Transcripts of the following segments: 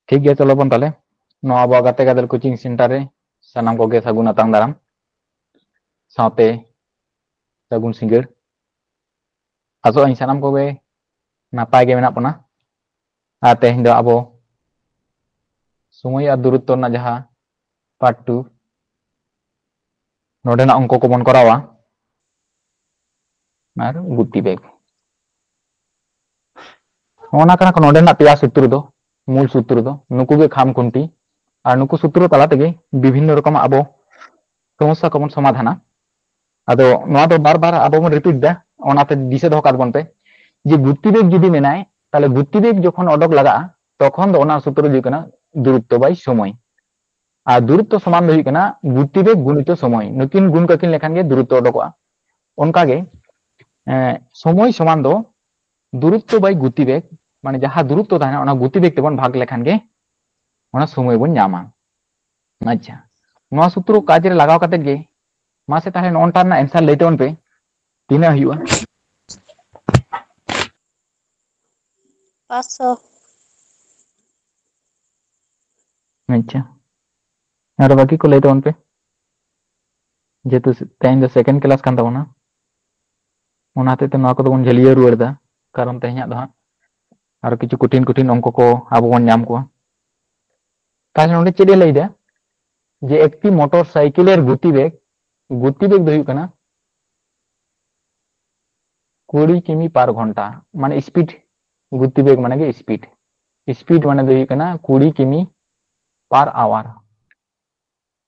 ठीक गया चलो बन ताले नो अब गाते गादल कोचिंग सेंटर रे सानाम को गे सागुन अतांग दाराम साथे सागुन सिंगर आसो इन सानाम को गे नापाय गे मेना पना आ तेहें दो आबो समय और दूरत्व ना जहां पार्ट 2 नोडेना अंक को बन करावा और गुत्ती बेग ओना कना को नोडेना पेया सूत्र दो मूल सूत्र दो नुकु गे खाम खुंटी और नुकु सूत्र तला तेगे विभिन्न रकम आबो समस्या को बन समाधाना आदो नोआ दो बार बार आबो बन रिपीट दा ओनाते दिसे दो काद बनते जे गुत्ती बेग जुदी मेनाय ताले गुत्ती बेग जखन अडक लगा तखन दो ओना सूत्र हुई कना दूरत्व बाय समय और दूरत्व समान हुई कना गुत्ती बेग गुणित समय नुकिन गुण काकिन लेखान गे दूरत्व अडकोआ उनका गे समय समान दो दूरत्व बाय गुत्ती बेग माने जहां दूरत्व ताहेना ओना गुत्ती बेग तेबन भाग लेखान गे ओना समय बन ᱧᱟᱢᱟ अच्छा नोआ सूत्र काज रे लगाव काते गे मासे ताहे नोनटा ना आंसर लेते पे तीना हुआ 500 अच्छा और बाकी को लेते पे जेतु तेन दो सेकंड क्लास कान ताबोना ओनाते ते नोआ को दोन झलिया रुवार दा कारण तेह냐 दो और किछु कठिन कठिन अंक को आबो बन ᱧᱟᱢ को ताले नोंडे चेदे लई दा जे एकटी मोटरसाइकेलेर गति बेग दो हुई कना 20 किमी पर घंटा माने स्पीड गति बेग माने गे स्पीड माने दो हुई कना 20 किमी पर आवर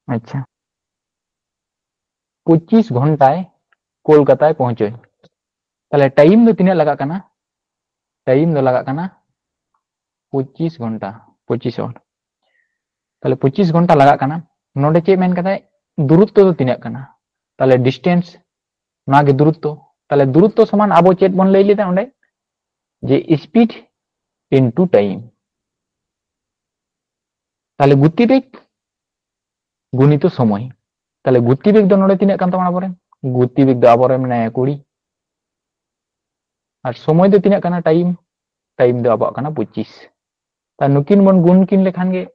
अच्छा 25 घंटाय कोलकाता पहुंचे ताले टाइम दो तिना लगा कना टाइम दो लगा कना 25 घंटा 25 और ताले 25 घंटा लगा कना नोडे चे मेन कदा दूरत्व दो तिना कना ताले डिस्टेंस ना गे दूरत्व ताले दूरत्व समान आबो चेत बन लई लेदा ओंडे जे स्पीड इनटू टाइम ताले गति बेग गुणित समय ताले गति बेग दो नोडे तिना कान तमाना आबोरे गति बेग दो आबोरे माने 20 और समय दो तिना काना टाइम दो आबो काना 25 ता नुकिन बन गुण किन लेखान गे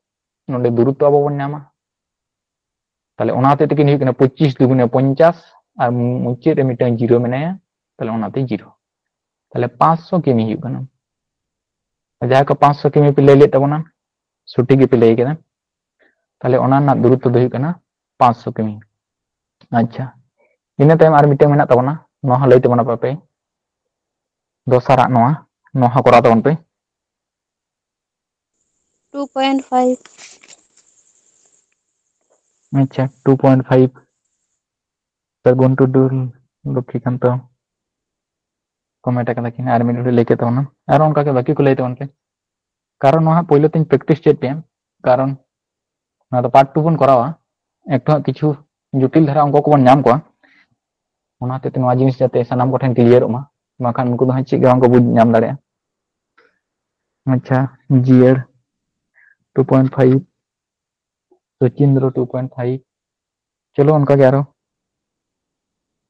नोडे दूरत्व आबो बन ᱧᱟᱢᱟ ताले ओनाते तकिन हुई कना 25 दुगुने 50 और मुचे रे मिटन जीरो मेनाया ताले ओनाते जीरो ताले 500 किमी हुई कना जहां को 500 किमी पे ले ले तबना सुटी गे पे ले केना ताले ओना ना दूरत्व दो हुई कना 500 किमी अच्छा इना टाइम आर मिटन मेना तबना नोहा लई तबना पापे दोसारा नोहा करा तबन पे 2.5 अच्छा 2.5 सगुन टुडू लक्ष्मीकांत कमेंट कदा किन आर मिनट लेके तबना और उनका के बाकी को लेते उनके कारण नोहा पहले तीन प्रैक्टिस चेत पे कारण ना तो पार्ट 2 बन करावा एक तो किछु जटिल धारा अंक को बन ᱧᱟᱢ को ओनाते ते नोआ जिनिस जाते सानाम को ठेन क्लियर मा माखान उनको दो चे गे बुझ ᱧᱟᱢ दाड़े अच्छा जीएर 2.5 सचिंद्र 2.5 चलो उनका क्या रो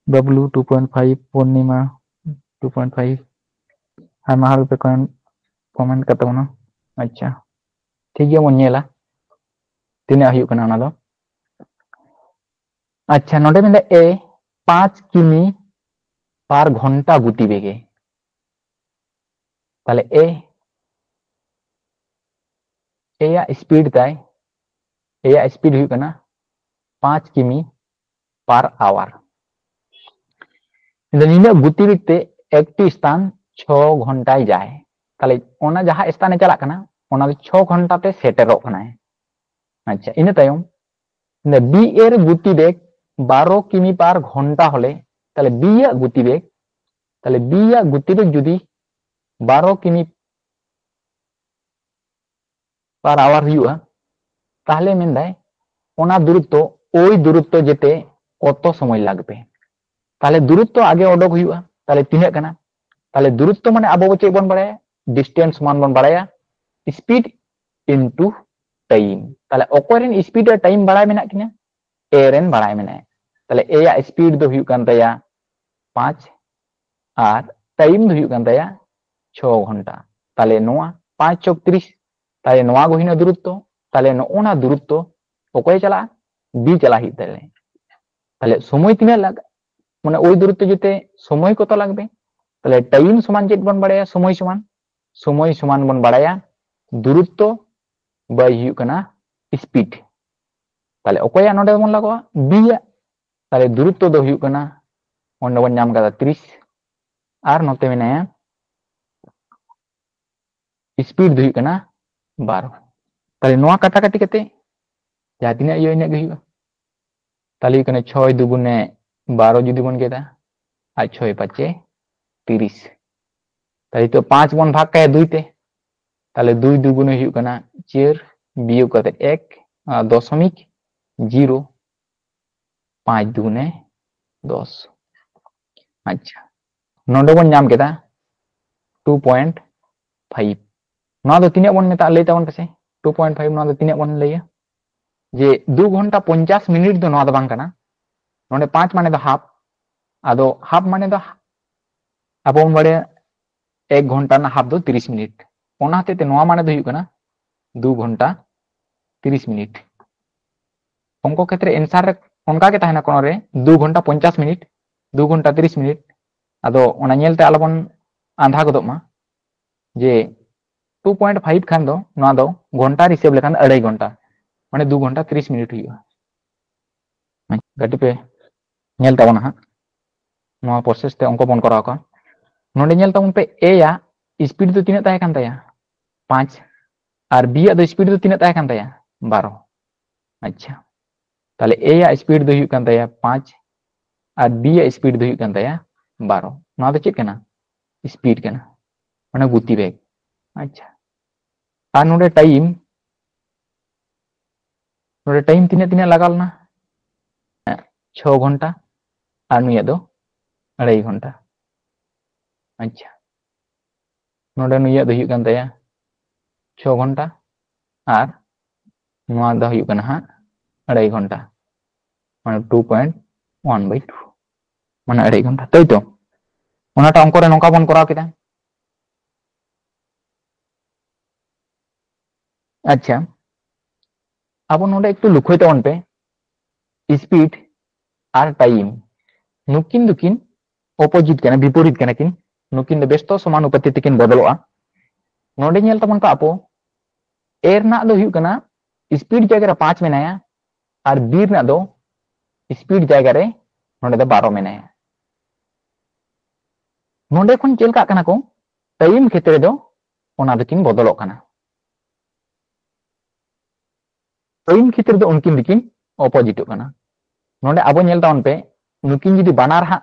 बबलू 2.5 पूर्णिमा 2.5 आमा पे कमेंट करते बना अच्छा ठीक है मन नेला तीना हुई कना ना दो अच्छा नोडे मेंदा ए 5 किमी पर घंटा गति बेगे ताले ए या स्पीड ताई या स्पीड हुई कना 5 किमी पर आवर निना गति बेगते एकटी स्थान 6 घंटाय जाए ताले ओना जहां स्थाने चला कना ओना 6 घंटा ते सेटेरो कना अच्छा इन तायम बी एर गति बेग 12 किमी पर घंटा होले ताले बी या गति बेग जुदी 12 किमी पर आवर हुआ ताहले मेन दाय ओना दूरत्व ओई दूरत्व जेते कत समय लागबे ताहले दूरत्व आगे ओडक हुआ ताहले तिना कना ताहले दूरत्व माने आबो चे बन बाड़ाया डिस्टेंस मान बन बाड़ाया स्पीड इनटू टाइम ताहले ओकोरेन स्पीड और टाइम बाड़ाय मेना किना ए रेन बाड़ाय मेना ताहले ए या स्पीड दो हुई कान ताया 5 और टाइम दो हुई कान ताया 6 घंटा ताहले नोआ 5 चौक 30 ताले नोआ गो हिना दूरत्व ताले नोना दूरत्व ओकोय चला बी चला ही ताले समय तिना लाग माने ओई दूरत्व जते समय कत लागबे ताले टाइम समान चेत बन बाड़ाया समय समान बन बाड़ाया दूरत्व बाय हुयु कना स्पीड ताले ओकोया नोडे बन लागवा बी ताले दूरत्व दो हुयु कना ओंडे बन नाम कदा 30 आर नोते मेनाया स्पीड दो हुयु कना 12 ताले नोआ काटा काटी कते जहाँ तिना इयो इना गे हुयु ताले कने 6 दुगुने 12 जुदी बन गेदा आ 6 5 30 ताले तो 5 बन भाग काया 2 ते ताले 2 दुगुने हुयु कना 4 बियो कते 1 दशमिक 0 5 दुगुने 10 अच्छा नोडे बन नाम केदा 2.5 नोआ दो तिना बन मेता लई ताबन पसे 2.5 नोआ दो तिना बन लैया जे 2 घंटा 50 मिनिट दो नोआ दो बांग कना नोडे 5 माने दो हाफ आदो हाफ माने दो अब बड़े 1 घंटा ना हाफ दो 30 मिनिट ओना ते नोआ माने दो हुयु कना 2 घंटा 30 मिनिट अंको क्षेत्र एंसार रे उनका के ताहेना कोनो रे 2 घंटा 50 मिनिट 2 घंटा 30 मिनिट आदो ओना नेलते आलोबन आंधा गदोमा जे 2.5 खान दो नोआ दो घंटा हिसाब लेखान 2.5 घंटा माने 2 घंटा 30 मिनिट हुयु गाटी पे नेल ताबन हा नोआ प्रोसेस ते अंको बन कराव का नोडे नेल ताबन पे ए या स्पीड दो तिना ताहे कान ताया 5 और बी या दो स्पीड दो तिना ताहे कान ताया 12 अच्छा ताले ए या स्पीड दो हुयु कान ताया 5 और बी या स्पीड दो हुयु कान ताया 12 नोआ दो चेक कना स्पीड कना माने गति बेग अच्छा और नोडे टाइम तिना तिना लगाल ना 6 घंटा और नुया दो 2.5 घंटा अच्छा नोडे नुया दो हुयु कान ताया 6 घंटा और नुआ दो हुयु काना हा 2.5 घंटा माने 2.1/2 माने 2.5 घंटा ताई तो ओनाटा अंक रे नोंका बन कराव केदा अच्छा अब नोडे एकटू लुखोय ताबन पे स्पीड और टाइम नुकिन दुकिन अपोजिट कना विपरीत कना किन नुकिन दो बेस्तो समानुपाती तिकिन बदलोआ नोडे नेल ताबन का अपो ए रना दो हुयु कना स्पीड जायगा रे 5 मेनाया और बी रना दो स्पीड जायगा रे नोडे दो 12 मेनाया नोडे खन चेलका कना को टाइम क्षेत्र दो ओना दुकिन बदलो कना टाइम क्षेत्र दो उनकिन दुकिन अपोजिट कना नोडे आबो नेल ताबन पे नुकिन जुदी बानार हा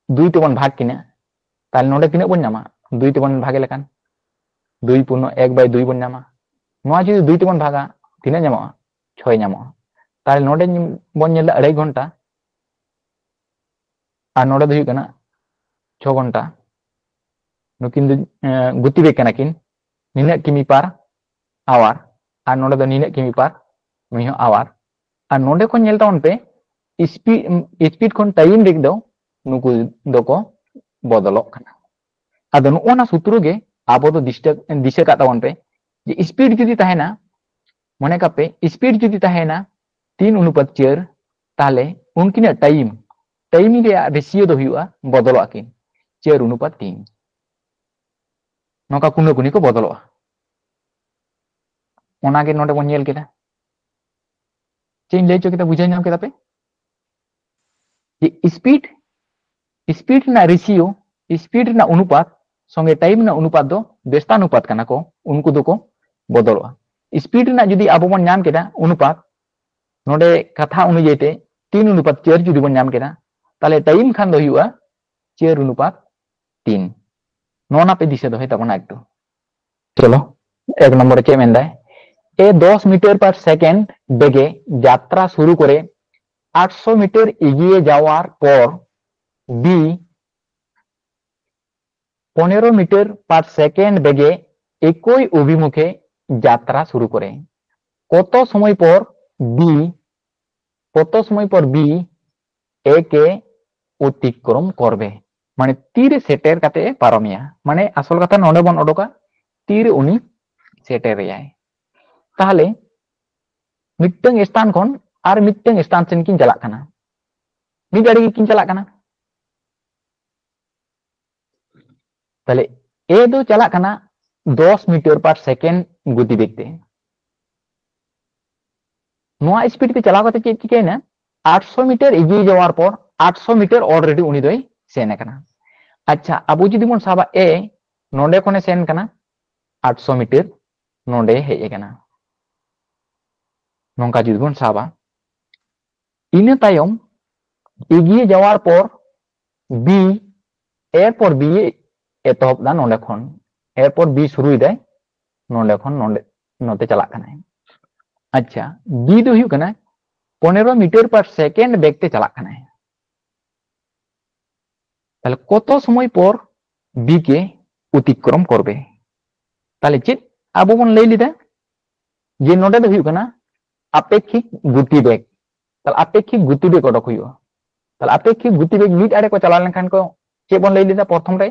2 तेबन भाग किना ताले नोडे तिना बन नामा 2 तेबन भागे लेकान 2 पूर्ण 1/2 बन नामा नोआ जुदी 2 तेबन भागा तिना नामा 6 नामा ताले नोडे बन नेल 2.5 घंटा और नोडे दो हुयु कना 6 घंटा नुकिन गति बेग कना किन निना किमी पर आवर और नोडे दो निना किमी पर मिहो आवर और नोडे को नेल ताबन पे स्पीड खन टाइम बेग दो नुकु दो बदलो कना आदो नोना सूत्र गे आबो दो दिशा का ताबन पे जे स्पीड जुदी ताहेना मने कापे स्पीड जुदी ताहेना 3:4 ताले उनकिना टाइम रे रेशियो दो हुआ बदलो किन 4:3 नोका कुनो कुनी को बदलो ओना गे नोडे बन नेल केदा चेन ले चो केदा बुझाय नाम केदा पे जे स्पीड ना रेशियो स्पीड ना अनुपात संगे टाइम ना अनुपात दो बेस्तानुपात कना को उनको दो को बदलो स्पीड ना जुदी आबो बन नाम केदा अनुपात नोडे कथा अनुयायी ते 3:4 जुदी बन नाम केदा ताले टाइम खान दो हुआ 4:3 नोना पे दिशा दो है तबना एकटू चलो 1 नंबर चे मेंदा ए 10 मीटर पर सेकेंड बेगे यात्रा शुरू करे 800 मीटर एगिए जावार पर बी 15 मीटर पर सेकेंड बेगे एकई अभिमुखे यात्रा शुरू करे कत समय पर बी ए के अतिक्रम करबे माने तीरे सेटेर काते पारमिया माने आसल कथा नोडे बन ओडोका तीरे उनी सेटेर याय ताहले मिट्टंग स्थान खन आर मिट्टंग स्थान सेन किन चलाक कना मिद आड़ी किन चलाक कना ताहले ए दो चलाक कना 10 मीटर पर सेकेंड गतिवेग ते नोआ स्पीड पे चलाव कते चेक चिकायना 800 मीटर एगिए जावार पर 800 मीटर ऑलरेडी उनी दोय सेन कना अच्छा अब जुदी बन साबा ए नोंडे खने सेन कना 800 मीटर नोंडे हेज कना नोंका जुदी बन साबा इना तायम एगिए जावार पर बी एरपर बी एतहब दा नोंडे खन एरपर बी शुरू दाय नोंडे खन नोंडे नोते चलाक कना अच्छा बी दो हुई कना 15 मीटर पर सेकेंड बेग ते चलाक कना ताहले कत समय पर बी के अतिक्रम करबे ताहले चेत आबो बन लई लिदा जे नोडे दो हुई कना अपेक्षिक गतिवेग ताहले अपेक्षिक गतिवेग ओडक हुई ताहले अपेक्षिक गतिवेग मिड आड़े को चला लेनखान को चे बन लई लिदा प्रथम रे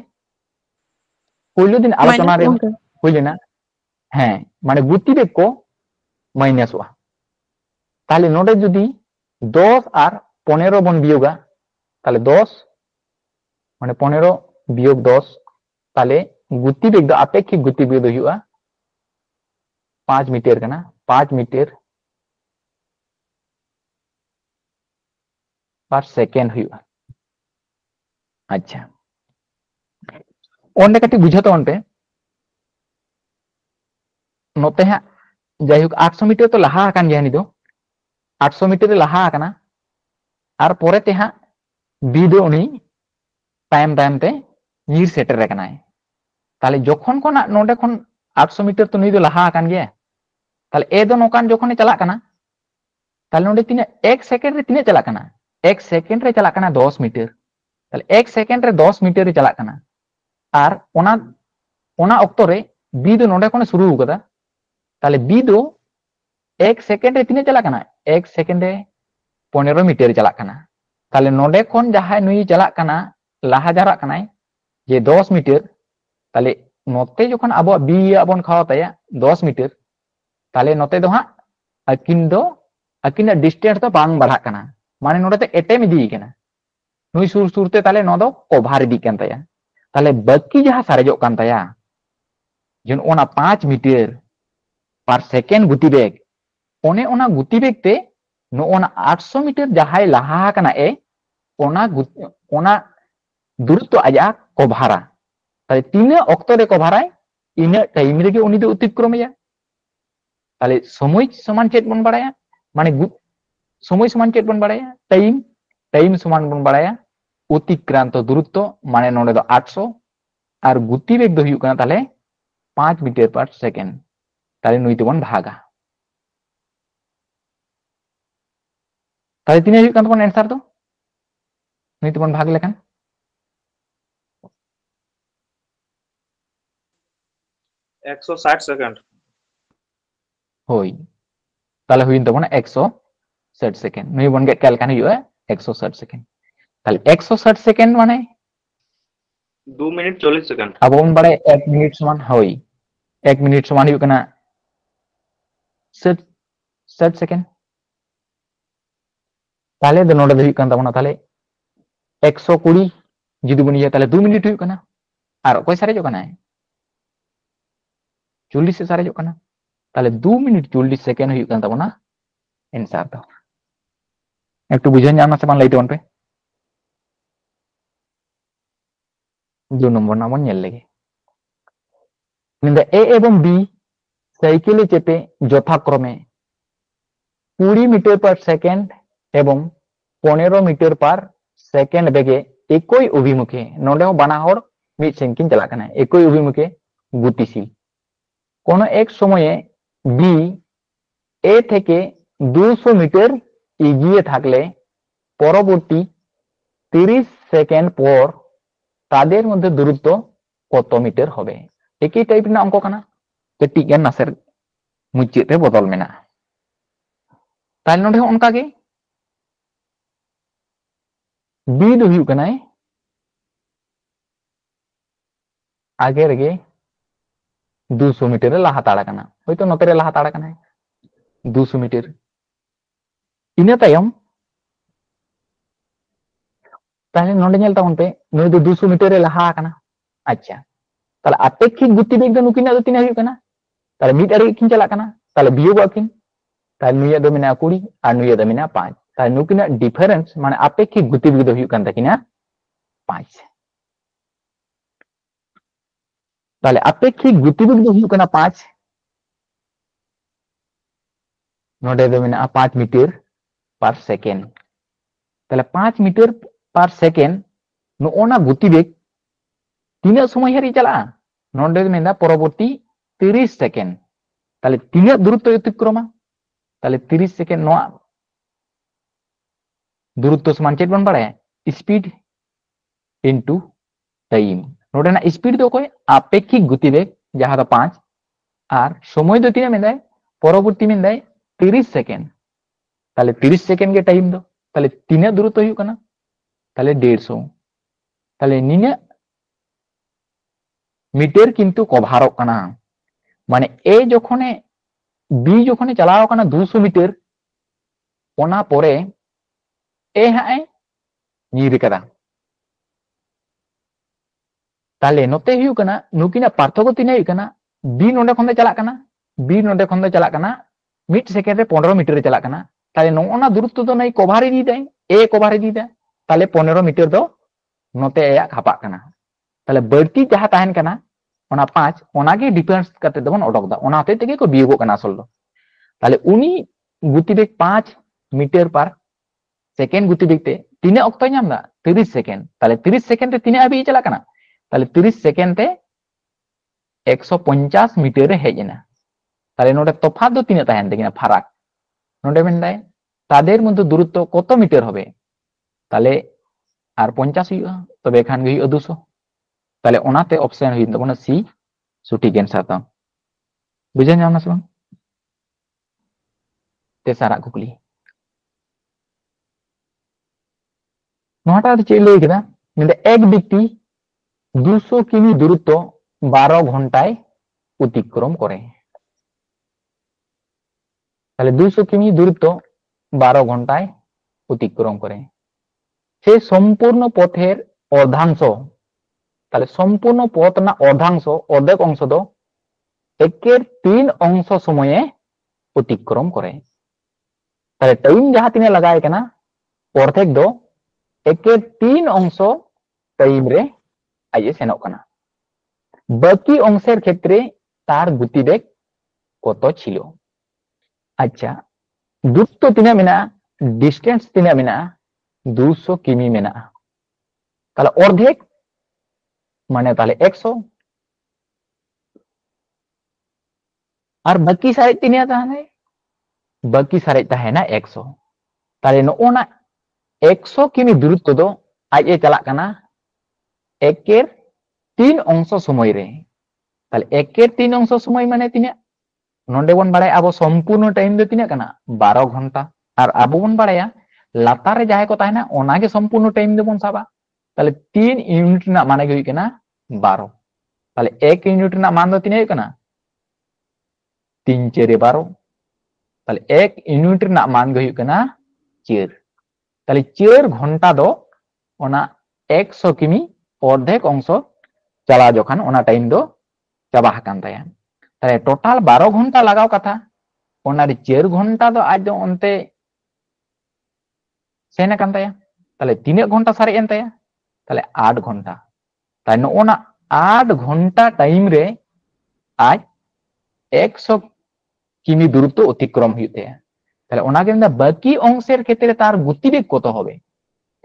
पहले दिन आलोचना रे हुई लेना हाँ माने गतिवेग को माइनस हुआ ताहले नोडे जुदी 10 और 15 बन बियोगा ताहले 10 माने 15 बियोग 10 ताहले गतिवेग दो अपेक्षिक गतिवेग दो हुआ 5 मीटर कना 5 मीटर पर सेकेंड हुआ अच्छा ओंडे कटी बुझा तो पे नोते हा जायहुक 800 मीटर तो लहा आकान गया नि दो 800 मीटर लहा आकाना आर पोरे ते हा बी दो उनी टाइम टाइम ते नीर सेटर रखना है ताले जोखन को ना नोडे खन 800 मीटर तो नी दो लहा आकान गया ताले ए दो नोकान जोखन चला कना ताले नोडे तिने 1 सेकंड रे तिने चला कना 1 सेकंड रे चला कना 10 मीटर ताले 1 सेकंड रे 10 मीटर रे चला कना आर ओना ऑक्टो रे बी दो नोडे खन शुरू कदा ताले बी दो 1 सेकंड रे तिने चला कना 1 सेकंड रे 15 मीटर चला कना ताले नोडे खन जहाय नुई चला कना लाहा जारा कना जे 10 मीटर ताले नोते जोखन अब बी आबन खावा ताया 10 मीटर ताले नोते दो हा अकिन डिस्टेंस तो बांग बढ़ा कना माने नोडे ते एटेम इदी कना नुई सुर सुरते ताले नो दो कभार इदी कन ताया ताले बाकी जहां सारेजो कान ताया जन ओना 5 मीटर पर सेकेंड गतिवेग ओने ओना गतिवेग ते नो ओना 800 मीटर जहाय लाहा कना ए ओना दूरत्व आजा कभारा ताले तीन ऑक्टो रे कभाराय इना टाइम रे उनी दो अतिक्रमया ताले समय समान चेत बन बाड़ाया माने समय समान चेत बन बाड़ाया टाइम समान बन बाड़ाया अतिक्रांत दूरत्व माने नोडे दो 800 और गतिवेग दो हुई कना ताले 5 मीटर पर सेकेंड ताले नुई तेबन भागा ताले तिने हुई कन तबन आंसर दो नुई तेबन भाग लेखान 160 सेकंड होई ताले हुई तबन 160 सेकेंड नुई बन गेट कैलकान हुई 160 सेकेंड ताले 160 सेकेंड माने 2 मिनट 40 सेकंड अब बन बड़े 1 मिनट समान होई 1 मिनट समान हुई कना 60 सेकेंड ताले दो नोडे हुई कन तबना ताले 120 जुदी बन ताले 2 मिनट हुई कना और कोई सारे जो कना है 40 से सारे जो कना ताले 2 मिनट 40 सेकेंड हुई कन तबना आंसर दो एकटू बुझे नाम से मान लई तबन पे 2 नंबर ना बन नेल लेगे निंदा ए एवं बी साइकिल चेपे यथाक्रमे 20 मीटर पर सेकेंड एवं 15 मीटर पर सेकेंड बेगे एकई अभिमुखे नोडे बाना हर मिद सेनकिन चला कना एकई अभिमुखे गतिशील कोनो एक समय बी ए थेके 200 मीटर एगिए थाकले परवर्ती 30 सेकेंड पर तादेर मध्य दूरत्व कत मीटर होबे एकई टाइप ना अंक कना कटी गन नासेर मुचित रे बदल मेना ताल नोडे उनका के बी दो हुई कनाय आगे रेगे 200 मीटर लाहा ताड़ा कना होय तो नोते रे लाहा ताड़ा कना 200 मीटर इन तायम ताहले नोंडे नेल ताबन पे नुई दो 200 मीटर लहा कना अच्छा ताहले अपेक्षिक गतिवेग दो नुकिना दो तिना हुई कना ताहले मिड अरे किन चला कना ताहले बियोग अकिन ताहले नुई दो मेना 20 और नुई दो मेना 5 ताहले नुकिना डिफरेंस माने अपेक्षिक गतिवेग दो हुई कन ताकिना 5 ताहले अपेक्षिक गतिवेग दो हुई कना 5 नोडे दो मेना 5 मीटर पर सेकेंड ताहले 5 मीटर पर सेकेंड नोना गतिवेग तीना समय हरी चला नोडे मेना परवर्ती 30 सेकेंड ताहले तीना दूरत्व अतिक्रमा ताहले 30 सेकेंड नोआ दूरत्व समान चेक बन बाड़े स्पीड इनटू टाइम नोडेना स्पीड दो कोई अपेक्षिक गतिवेग जहां दो 5 और समय दो तीना मेंदाय परवर्ती मेंदाय 30 सेकेंड ताहले 30 सेकेंड के टाइम दो ताहले तीना दूरत्व हुई कना ताहले 150 ताहले निना मीटर किंतु कभार कना माने ए जखने बी जखने चलाव कना 200 मीटर ओना परे ए हाए नीर कदा ताहले नोते हुई कना नुकिना पार्थक्य तिना हुई कना बी नोडे खन दे चला कना बी नोडे खन दे चला कना मिड सेकेंड रे 15 मीटर रे चला कना ताहले नोना दूरत्व दो नै कभार इदी दे ए कभार इदी दे ताहले 15 मीटर दो नोते ए खापा कना ताहले बर्ती जहां ताहन कना ओना 5 ओना के डिफरेंस करते दबन ओडक दा ओना होते तेगे को बियोगो कना असल दो ताहले उनी गतिवेग 5 मीटर पर सेकेंड गतिवेग ते तीना अक्तो नाम दा 30 सेकेंड ताहले 30 सेकेंड रे तीना अबी चला कना ताहले 30 सेकेंड ते 150 मीटर रे हेजना ताहले नोडे तफात दो तीना ताहन तेगिना फराक नोडे मेनदाय तादेर मध्य दूरत्व कत मीटर होबे ताहले आर 50 हुआ तबे खान गे 200 ताहले ओनाते ऑप्शन हुई तबना सी सठिक आंसर ता बुझे नाम ना सुन तेसारा कुकली नोटा चे लई केदा मेंदे एक व्यक्ति 200 किमी दूरत्व 12 घंटाय अतिक्रम करे ताहले 200 किमी दूरत्व 12 घंटाय अतिक्रम करे से सम्पूर्ण पथेर अर्धांश ताहले सम्पूर्ण पथ ना अर्धांश अर्धेक अंश दो एकेर 3 अंश समये अतिक्रम करे ताहले टाइम जहां तिने लगाए कना अर्धेक दो एकेर 3 अंश टाइम रे आइए सेनोक कना बाकी अंशेर क्षेत्रे तार गतिवेग कत छिलो अच्छा दूरत्व तिना मेना डिस्टेंस तिना मेना 200 किमी मेना ताहले अर्धेक माने ताहले 100 और बाकी सारे तिना ताहने बाकी सारे ताहेना 100 ताहले नोना 100 किमी दूरत्व दो आजे चला कना एकेर 3 अंश समय रे ताहले एकेर 3 अंश समय माने तिना नोंडे बन बाड़ाय आबो संपूर्ण टाइम दो तिना कना 12 घंटा और आबो बन बाड़ाया लातार रे जाय को ताहेना ओनागे संपूर्ण टाइम दो बन साबा ताहले 3 यूनिट ना माने गई कना 12 ताहले 1 यूनिट ना मान दो तिना हुई कना 3 4 12 ताहले 1 यूनिट ना मान गई कना 4 ताहले 4 घंटा दो ओना 100 किमी अर्धेक अंश चला जखान ओना टाइम दो चाबा हकान ताया ताहले टोटाल 12 घंटा लगाव कथा ओना रे 4 घंटा दो आज दो ओनते सेना कान ताया ताहले 3 घंटा सारे एन ताया ताहले 8 घंटा ताहले ओना 8 घंटा टाइम रे आज 100 किमी दूरत्व अतिक्रम हुई ताया ताहले ओना के बाकी अंशेर क्षेत्रे तार गतिवेग कत होबे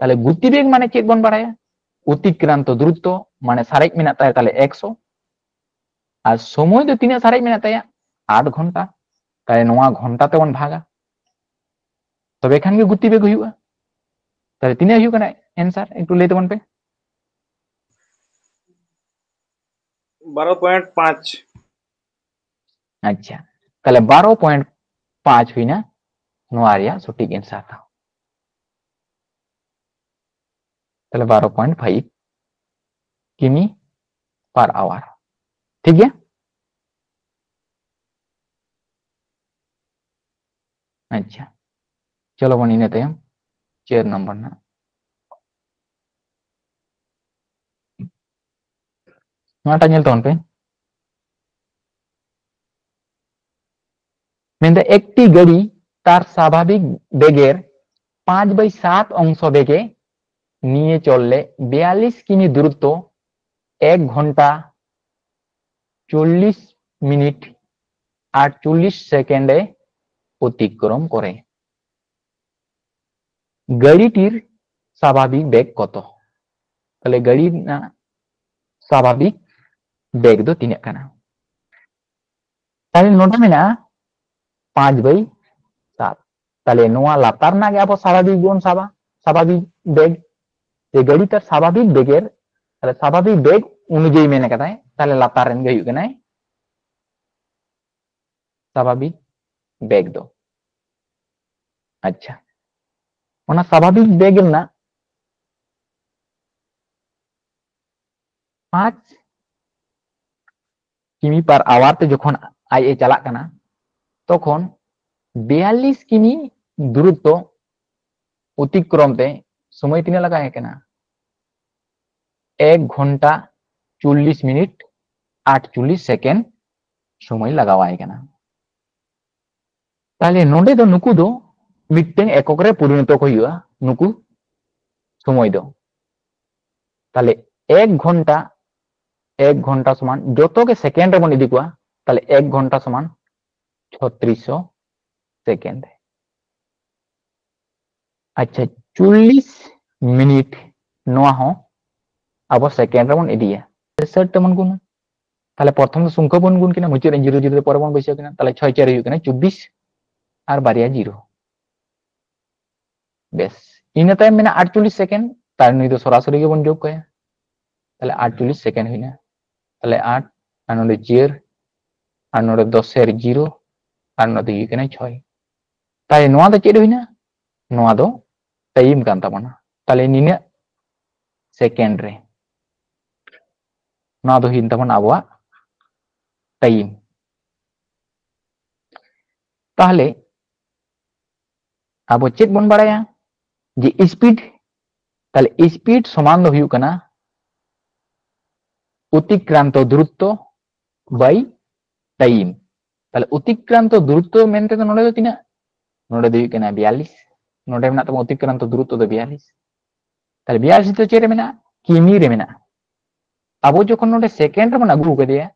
ताहले गतिवेग माने चेक बन बाड़ाया अतिक्रांत दूरत्व माने सारे मेना ताया ताहले 100 और समय दो तीना सारे मेना ताया 8 घंटा ताहले नोआ घंटा ते बन भागा तबे खान गे गतिवेग हुआ ताहले तीना हुई कना आंसर एकटू लेते बन पे 12.5 अच्छा ताहले 12.5 हुई ना नोआ रिया सठिक आंसर था ताहले 12.5 किमी पर आवर ठीक है अच्छा चलो बन इन तयम 4 नंबर ना नोटा नेल तोन पे मेंदे एकटी गाड़ी तार स्वाभाविक बेगेर 5/7 अंश बेगे निये चलले 42 किमी दूरत्व 1 घंटा 40 मिनिट 48 सेकेंडे अतिक्रम करे गाड़ीटिर स्वाभाविक बेग कत ताहले गाड़ी ना स्वाभाविक बेग दो तीन काना ताहले नोटा मेना 5/7 ताहले नोआ लातार ना गे आबो स्वाभाविक बोन साबा स्वाभाविक बेग जे गाड़ी तार स्वाभाविक बेगेर ताहले स्वाभाविक बेग अनुयायी मेने कदाय ताहले लातार रेन गे हुयुग कनाय स्वाभाविक बेग दो अच्छा ओना स्वाभाविक बेग ना 5 किमी पर आवर ते जखन आए चला कना तखन 42 किमी दूरत्व अतिक्रम ते समय तीना लगा कना 1 घंटा 40 मिनिट 48 सेकेंड समय लगावाय कना ताहले नोडे दो नुकु दो मिट्टें एकक रे परिणत को हुआ नुकु समय दो ताहले 1 घंटा समान जोतो के सेकेंड रे बन इदी कुआ ताहले 1 घंटा समान 3600 सेकेंड अच्छा 40 मिनिट नोआ हो अब सेकेंड रे बन इदिया 60 ते मन गुण ताहले प्रथम संख्या बन गुण किना मुचे 0 पर बन बैसे किना ताहले 6 4 हुयु किना 24 और बारिया 0 बेस इन तायम मेना 48 सेकेंड तार नुई दो सरासरि के बन जोग कया ताहले 48 सेकेंड हुइना ताहले 8 और नोडे 4 और नोडे 10 एयर 0 और नोडे हुयु किना 6 ताहले नोआ दो चेद हुइना नोआ दो टाइम कान ताबोना ताहले निना सेकेंड रे नोआ दो हुइन ताबोना आबोआ टाइम ताहले अब चेक बन बाड़ाया जे स्पीड ताहले स्पीड समान दो हुयु कना अतिक्रांत दूरत्व बाई टाइम ताहले अतिक्रांत दूरत्व मेनते तो नोडे दो तिना नोडे दो हुयु कना 42 नोडे मेना तबो अतिक्रांत दूरत्व दो 42 ताहले 42 तो चेरे मेना किमी रे मेना अब जखन नोडे सेकेंड रे बन आगु कदेया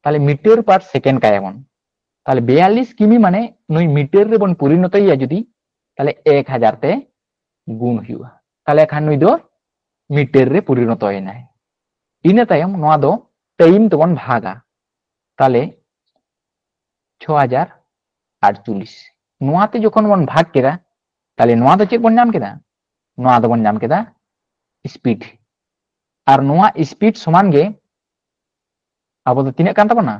ताहले मीटर पर सेकेंड कायाबन ताहले 42 किमी माने नुई मीटर रे बन परिणतया जुदी ताहले 1000 ते गुण हुआ ताहले खान नुई दो मीटर रे परिणत होइनाय इन तायम नोआ दो टाइम तबन भागा ताहले 6048 नोआ ते जखन बन भाग केदा ताहले नोआ दो चेक बन नाम केदा नोआ दो बन नाम केदा स्पीड और नोआ स्पीड समान गे अब तो तीना कान ताबना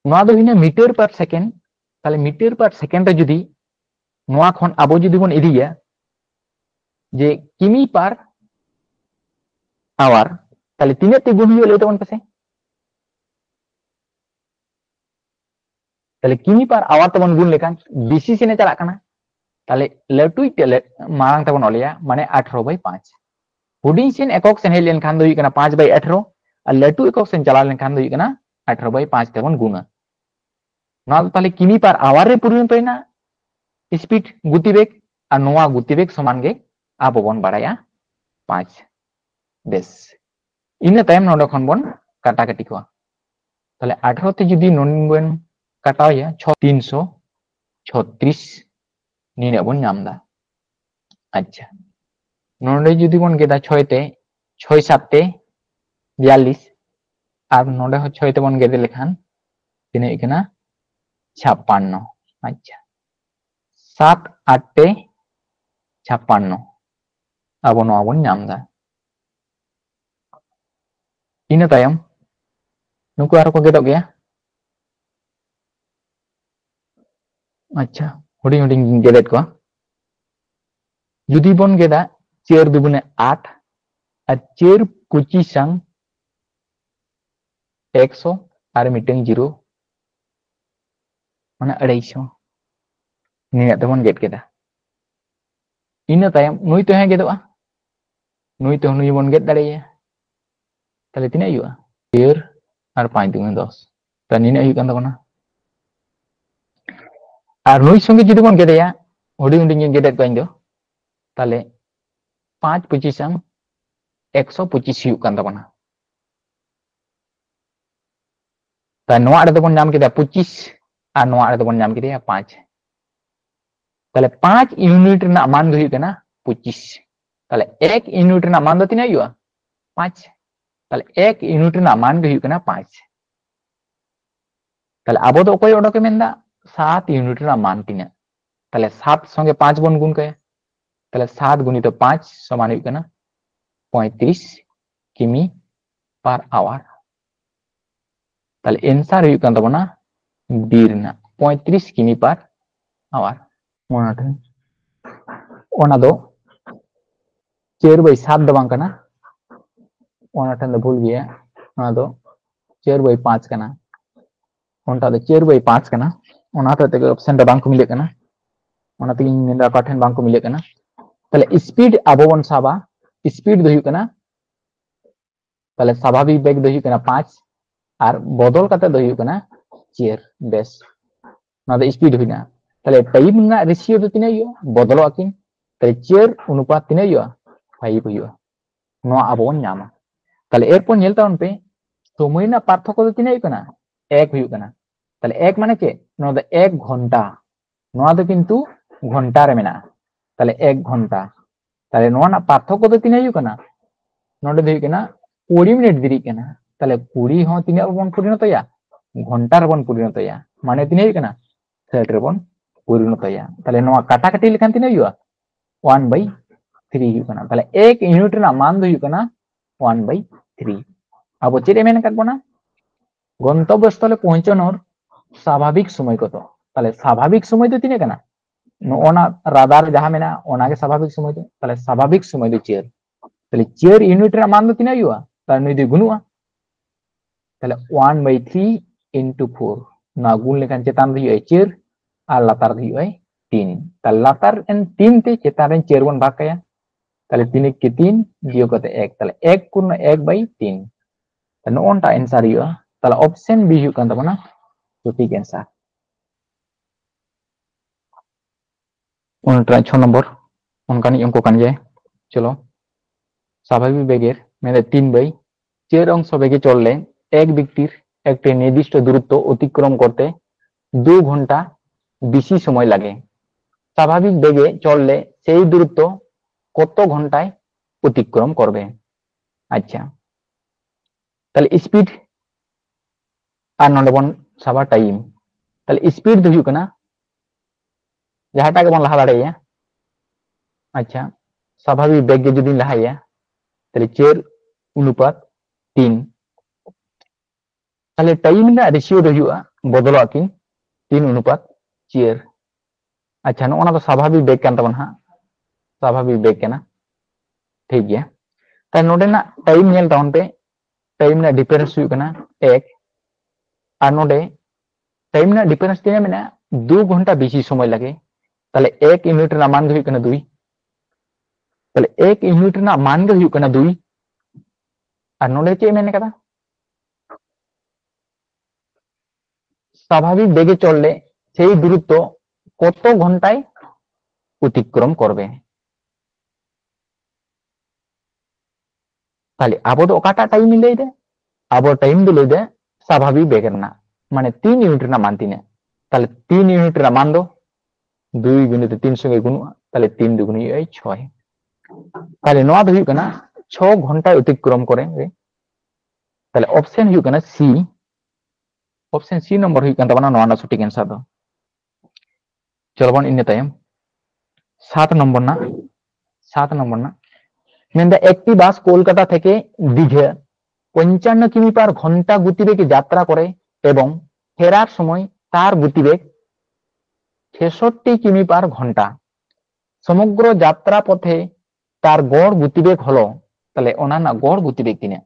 नोआ दो हिना मीटर पर सेकेंड ताहले मीटर पर सेकेंड रे जुदी नोआ खन अब जुदी बन इदिया जे किमी पर आवर ताहले तीना ते गुण हुयु ले तबन पसे ताहले किमी पर आवर तबन गुण लेखान बीसी सेने चला कना ताहले लटुई तेले मांग तबन ओलिया माने 18/5 हुडिंग सेन एकक सेन हेलेन खान दो हुयु कना 5/18 और लटु एकक सेन चला लेन खान दो हुयु कना 18/5 तबन गुण नोआ ताहले किमी पर आवर रे परिणत होइना स्पीड गतिवेग और नोआ गतिवेग समान गे आबो बन बाड़ाया 5 बेस इन तायम नोडे खन बन काटा काटी को ताहले 18 ते जुदी नोन बन काटाया 336 निने बन नामदा अच्छा नोडे जुदी बन गेदा 6 ते 6 7 ते 42 और नोडे हो 6 ते बन गेदे लेखान तिने इकना 56 अच्छा 7 8 ते 56 अब नोआ बन नामदा इन तायम नुकु आरो को गेदो गया अच्छा हुडिंग हुडिंग गेदेट को जुदी बन गेदा 4 दुगुने 8 और 4 कुची संग 100 और मीटिंग 0 माने 250 ᱱᱤᱱᱟᱹᱜ ᱛᱮᱵᱚᱱ ᱜᱮᱫ ᱠᱮᱫᱟ ᱤᱱᱟᱹ ᱛᱟᱭᱚᱢ ᱱᱩᱭ ᱛᱮᱦᱚᱸ ᱜᱮᱫᱚᱜᱼᱟ ᱱᱩᱭ ᱛᱮᱦᱚᱸ ᱱᱩᱭ ᱵᱚᱱ ᱜᱮᱫ ᱫᱟᱲᱮᱭᱟᱭᱟ তাহলে তিনাই ᱦᱩᱭᱩᱜᱼᱟ 13 আর 5 দুগুণে 10 তা নিনাই ᱦᱩᱭᱩᱜ ᱠᱟᱱ ᱛᱟᱵᱚᱱᱟ আর নুই সঙ্গে যদি বন গেদেয়া হুডিং হুডিং গেদেত ᱠᱚᱣᱟᱧ ᱫᱚ তাহলে 5 25 125 ᱦᱩᱭᱩᱜ ᱠᱟᱱ ᱛᱟᱵᱚᱱᱟ তা নোয়া ᱨᱮᱫᱚ ᱵᱚᱱ ᱧᱟᱢ ᱠᱮᱫᱟ 25 আর নোয়া ᱨᱮᱫᱚ ᱵᱚᱱ ᱧᱟᱢ ᱠᱮᱫᱟ 5 তাহলে 5 ইউনিট ᱨᱮᱱᱟᱜ মান ᱫᱚ ᱦᱩᱭᱩᱜ ᱠᱟᱱᱟ 25 তাহলে 1 ইউনিট ᱨᱮᱱᱟᱜ মান ᱫᱚ ᱛᱤᱱᱟᱹᱜ ᱦᱩᱭᱩᱜᱼᱟ 5 তাহলে 1 ইউনিট ᱨᱮᱱᱟᱜ মান ᱜᱮ ᱦᱩᱭᱩᱜ ᱠᱟᱱᱟ 5 তাহলে ᱟᱵᱚ ᱫᱚ ᱚᱠᱚᱭ ᱚᱰᱚᱠᱮ ᱢᱮᱱᱫᱟ 7 ইউনিট ᱨᱮᱱᱟᱜ মান ᱛᱤᱱᱟᱹᱜ তাহলে 7 সঙ্গে 5 বন গুণ কায়া তাহলে 7 গুণিত 5 সমান হᱩᱭᱩᱜ ᱠᱟᱱᱟ 35 কিমি পার আওয়ার তাহলে এনসার হᱩᱭᱩᱜ ᱠᱟᱱ ᱛᱟᱵᱚᱱᱟ বি ᱨᱮᱱᱟᱜ 35 কিমি পার আওয়ার ᱚᱱᱟᱴᱷᱮᱱ ᱚᱱᱟ ᱫᱚ 4/7 ᱫᱚ ᱵᱟᱝ ᱠᱟᱱᱟ ᱚᱱᱟᱴᱷᱮᱱ ᱫᱚ ᱵᱷᱩᱞ ᱜᱮᱭᱟ ᱚᱱᱟ ᱫᱚ 4/5 ᱠᱟᱱᱟ ᱚᱱᱴᱟ ᱫᱚ 4/5 ᱠᱟᱱᱟ ᱚᱱᱟ ᱛᱮᱜᱮ ᱚᱯᱥᱮᱱ ᱨᱮ ᱵᱟᱝ ᱠᱚ ᱢᱤᱞᱟᱹᱜ ᱠᱟᱱᱟ ᱚᱱᱟ ᱛᱮᱜᱮᱧ ᱢᱮᱱᱫᱟ ᱚᱠᱟ ᱴᱷᱮᱱ ᱵᱟᱝ ᱠᱚ ᱢᱤᱞᱟᱹᱜ ᱠᱟᱱᱟ তাহলে স্পিড ᱟᱵᱚ ᱵᱚᱱ ᱥᱟᱵᱟ স্পিড ᱫᱚ ᱦᱩᱭᱩᱜ ᱠᱟᱱᱟ তাহলে স্বাভাবিক বেগ ᱫᱚ ᱦᱩᱭᱩᱜ ᱠᱟᱱᱟ 5 আর বদল কাতে ᱫᱚ ᱦᱩᱭᱩᱜ ᱠᱟᱱᱟ 4 বেশ ᱱᱚᱣᱟ ᱫᱚ স্পিড ᱦᱩᱭᱱᱟ তাহলে টাইম ᱨᱮᱱᱟᱜ রেশিও ᱫᱚ ᱛᱤᱱᱟᱹᱜ ᱦᱩᱭᱩᱜᱼᱟ ᱵᱚᱫᱚᱞᱚᱜ ᱟᱹᱠᱤᱱ তাহলে 4 অনুপাত ᱛᱤᱱᱟᱹᱜ ᱦᱩᱭᱩᱜᱼᱟ 5 ᱦᱩᱭᱩᱜᱼᱟ ᱱᱚᱣᱟ ᱟᱵᱚ ᱵᱚᱱ ᱧᱟᱢᱟ তাহলে এরপর ᱧᱮᱞ ᱛᱟᱵᱚᱱ ᱯᱮ সময় ᱨᱮᱱᱟᱜ পার্থক্য ᱫᱚ ᱛᱤᱱᱟᱹᱜ ᱦᱩᱭᱩᱜ ᱠᱟᱱᱟ 1 ᱦᱩᱭᱩᱜ ᱠᱟᱱᱟ তাহলে 1 মানে ᱪᱮᱫ ᱱᱚᱣᱟ ᱫᱚ 1 ঘন্টা ᱱᱚᱣᱟ ᱫᱚ কিন্তু ঘন্টা রে মেনা তাহলে 1 ঘন্টা তাহলে ᱱᱚᱣᱟ ᱨᱮᱱᱟᱜ পার্থক্য ᱫᱚ ᱛᱤᱱᱟᱹᱜ ᱦᱩᱭᱩᱜ ᱠᱟᱱᱟ ᱱᱚᱰᱮ ᱫᱚ ᱦᱩᱭᱩᱜ ᱠᱟᱱᱟ 20 মিনিট দিরিক ᱠᱟᱱᱟ তাহলে 20 হᱚᱸ ᱛᱤᱱᱟᱹᱜ ᱵᱚᱱ পরিণতয়া ঘন্টা ᱨᱮᱵᱚᱱ পরিণতয়া মানে তিনাᱹᱜ ᱦᱩᱭᱩᱜ ᱠᱟᱱᱟ 60 ᱨᱮᱵᱚন পরিণতয়া তাহলে ᱱᱚᱣᱟ কাটাকাটি লেখান তিনাᱹᱜ ᱦᱩᱭᱩᱜᱼᱟ 1/3 ᱦᱩᱭᱩᱜ ᱠᱟᱱᱟ তাহলে 1 ইউনিট ᱨᱮᱱᱟᱜ মান ᱫᱚ ᱦᱩᱭᱩᱜ ᱠᱟᱱᱟ 1/3 ᱟᱵᱚ ᱪᱮᱫ ᱮ ᱢᱮᱱ ᱟᱠᱟᱫ ᱵᱚᱱᱟ গন্তব্যস্থলে পৌঁছানোর স্বাভাবিক সময় কত তাহলে স্বাভাবিক সময় তো তিনাᱹᱜ কানা নোনা রাডার যাহা মেনা ওনাকে স্বাভাবিক সময় তো তাহলে স্বাভাবিক সময় তো 4 তাহলে 4 ইউনিট ᱨᱮᱱᱟᱜ মান ᱫᱚ তিনাᱹᱜ ᱦᱩᱭᱩᱜᱼᱟ তাহলে নুই ᱫᱚ গুণᱩᱜᱼᱟ তাহলে 1/3 into 4 না গুণ লেখান চেতান ᱫᱚ ᱦᱩᱭᱩᱜᱼᱟ 4 আর লাতার ᱫᱚ ᱦᱩᱭᱩᱜᱼᱟ 3 তাহলে লাতার এন 3 তে চেতান ᱨᱮ 4 বন ভাগ কায়া তাহলে 3 কে 3 বিয়োগ করতে 1 তাহলে 1 পূর্ণ 1/3 তাহলে নোনটা অ্যানসার হᱩᱭᱩᱜᱼᱟ তাহলে অপশন বি হᱩᱭᱩᱜ ᱠᱟᱱ ᱛᱟᱵᱚᱱᱟ সঠিক অ্যানসার উনটা 6 নম্বর অনকানি অঙ্ক কান যায় চলো স্বাভাবিক বেগের মানে 3/4 অংশ বেগে চললে এক ব্যক্তির একটি নির্দিষ্ট দূরত্ব অতিক্রম করতে 2 ঘন্টা বেশি সময় লাগে স্বাভাবিক বেগে চললে সেই দূরত্ব কত ঘন্টায় অতিক্রম করবে আচ্ছা তাহলে স্পিড আর নন্ডে বন সাবা টাইম তাহলে স্পিড ᱫᱚ ᱦᱩᱭᱩᱜ ᱠᱟᱱᱟ ᱡᱟᱦᱟᱸᱴᱟᱜ ᱜᱮᱵᱚᱱ ᱞᱟᱦᱟ ᱫᱟᱲᱮᱭᱟᱜᱼᱟ আচ্ছা স্বাভাবিক বেগ গে যদি লাহাইয়া তাহলে 4 অনুপাত 3 তাহলে টাইম না রেশিও ᱫᱚ ᱦᱩᱭᱩᱜᱼᱟ বদলᱚᱜ ᱟᱹᱠᱤᱱ 3 অনুপাত 4 আচ্ছা ᱱᱚᱜᱼᱚ ᱫᱚ স্বাভাবিক বেগ ᱠᱟᱱ ᱛᱟᱵᱚᱱ ᱦᱟᱸᱜ স্বাভাবিক বেগ ᱠᱟᱱᱟ ᱴᱷᱤᱠ ᱜᱮᱭᱟ তাই ᱱᱚᱰᱮᱱᱟᱜ টাইম ᱧᱮᱞ ᱛᱟᱵᱚᱱ ᱯᱮ টাইম ᱨᱮᱱᱟᱜ ᱰᱤᱯᱷᱟᱨᱮন্স ᱦᱩᱭᱩᱜ ᱠᱟᱱᱟ 1 আর নোডে টাইম রᱮᱱᱟᱜ ডিফারেন্স ᱛᱤᱱᱟᱹᱜ ᱢᱮᱱᱟᱜᱼᱟ 2 ঘন্টা বেশি সময় লাগে তাহলে 1 ইউনিট রᱮᱱᱟᱜ মান ᱫᱚ ᱦᱩᱭᱩᱜ ᱠᱟᱱᱟ 2 তাহলে 1 ইউনিট রᱮᱱᱟᱜ মান ᱫᱚ ᱦᱩᱭᱩᱜ ᱠᱟᱱᱟ 2 আর নোডে ᱪᱮᱫ ᱢᱮᱱ ᱠᱟᱫᱟ স্বাভাবিক বেগে চললে সেই দূরত্ব কত ঘন্টায় অতিক্রম করবে তাহলে আবো তো ওকাটা টাইম লই দে আবো টাইম ᱫᱚ লই দে স্বাভাবিক বেগ রᱮᱱᱟᱜ মানে 3 ইউনিট রᱮᱱᱟᱜ মান তিনে তাহলে 3 ইউনিট রᱮᱱᱟᱜ মান ᱫᱚ 2 গুণিত 3 সঙ্গে গুণুয়া তাহলে 3 দুগুণ হয় 6 তাহলে নোয়া ᱫᱚ ᱦᱩᱭᱩᱜ ᱠᱟᱱᱟ 6 ঘন্টায় অতিক্রম করে তাহলে অপশন হᱩᱭᱩᱜ ᱠᱟᱱᱟ সি অপশন সি নম্বর হᱩᱭᱩᱜ ᱠᱟᱱ ᱛᱟᱵᱚᱱᱟ নোয়া ᱨᱮᱱᱟᱜ সঠিক অ্যানসার ᱫᱚ চলো বন ইন্নে তাᱭᱚᱢ 7 নম্বর না 7 নম্বর না মেন্দা একটি বাস কলকাতা থেকে দীঘা 55 কিমি পার ঘন্টা গতিবেগে যাত্রা করে এবং ফেরার সময় তার গতিবেগ 66 কিমি পার ঘন্টা সমগ্র যাত্রা পথে তার গড় গতিবেগ হলো তাহলে ওনা না গড় গতিবেগ তিনা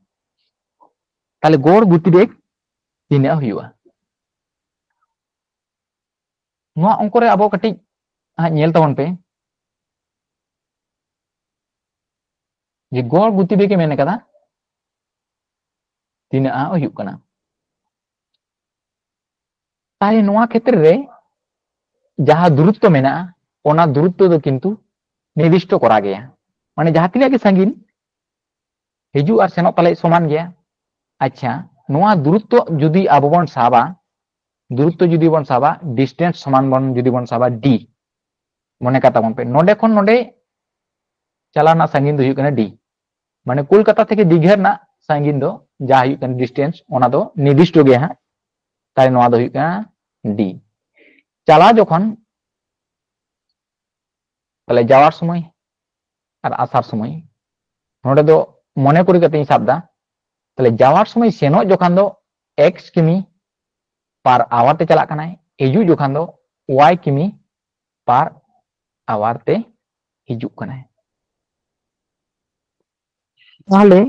তাহলে গড় গতিবেগ তিনা হুᱭᱩᱜᱼᱟ নোয়া অঙ্ক রে আবো কাটি nyel tabon pe je gor gutibek e mene kada tina huyuk kana tahle noa khetre re jaha durutto mena ona durutto do kintu निर्दिष्ट करा गया माने जहां तिना के संगीन हिजू और सेनोक तले समान गया अच्छा नोआ दूरत्व जुदी आबो बन साबा दूरत्व जुदी बन साबा डिस्टेंस समान बन जुदी बन साबा d मने कथा बन पे नोडे खन नोडे चलाना संगीन दो हुयु कना d माने कोलकाता थेके दीघा ना संगीन दो जा हुयु कना डिस्टेंस ओना दो निर्दिष्ट गया हा ताई नोआ दो हुयु कना d चला जखन तले जावार समय और आसार समय नोडे दो मने करि कते साबदा तले जावार समय सेनो जखान दो x किमी पर आवर ते चला कना हिजू जखान दो y किमी पर आवर ते हिजू कना ताहले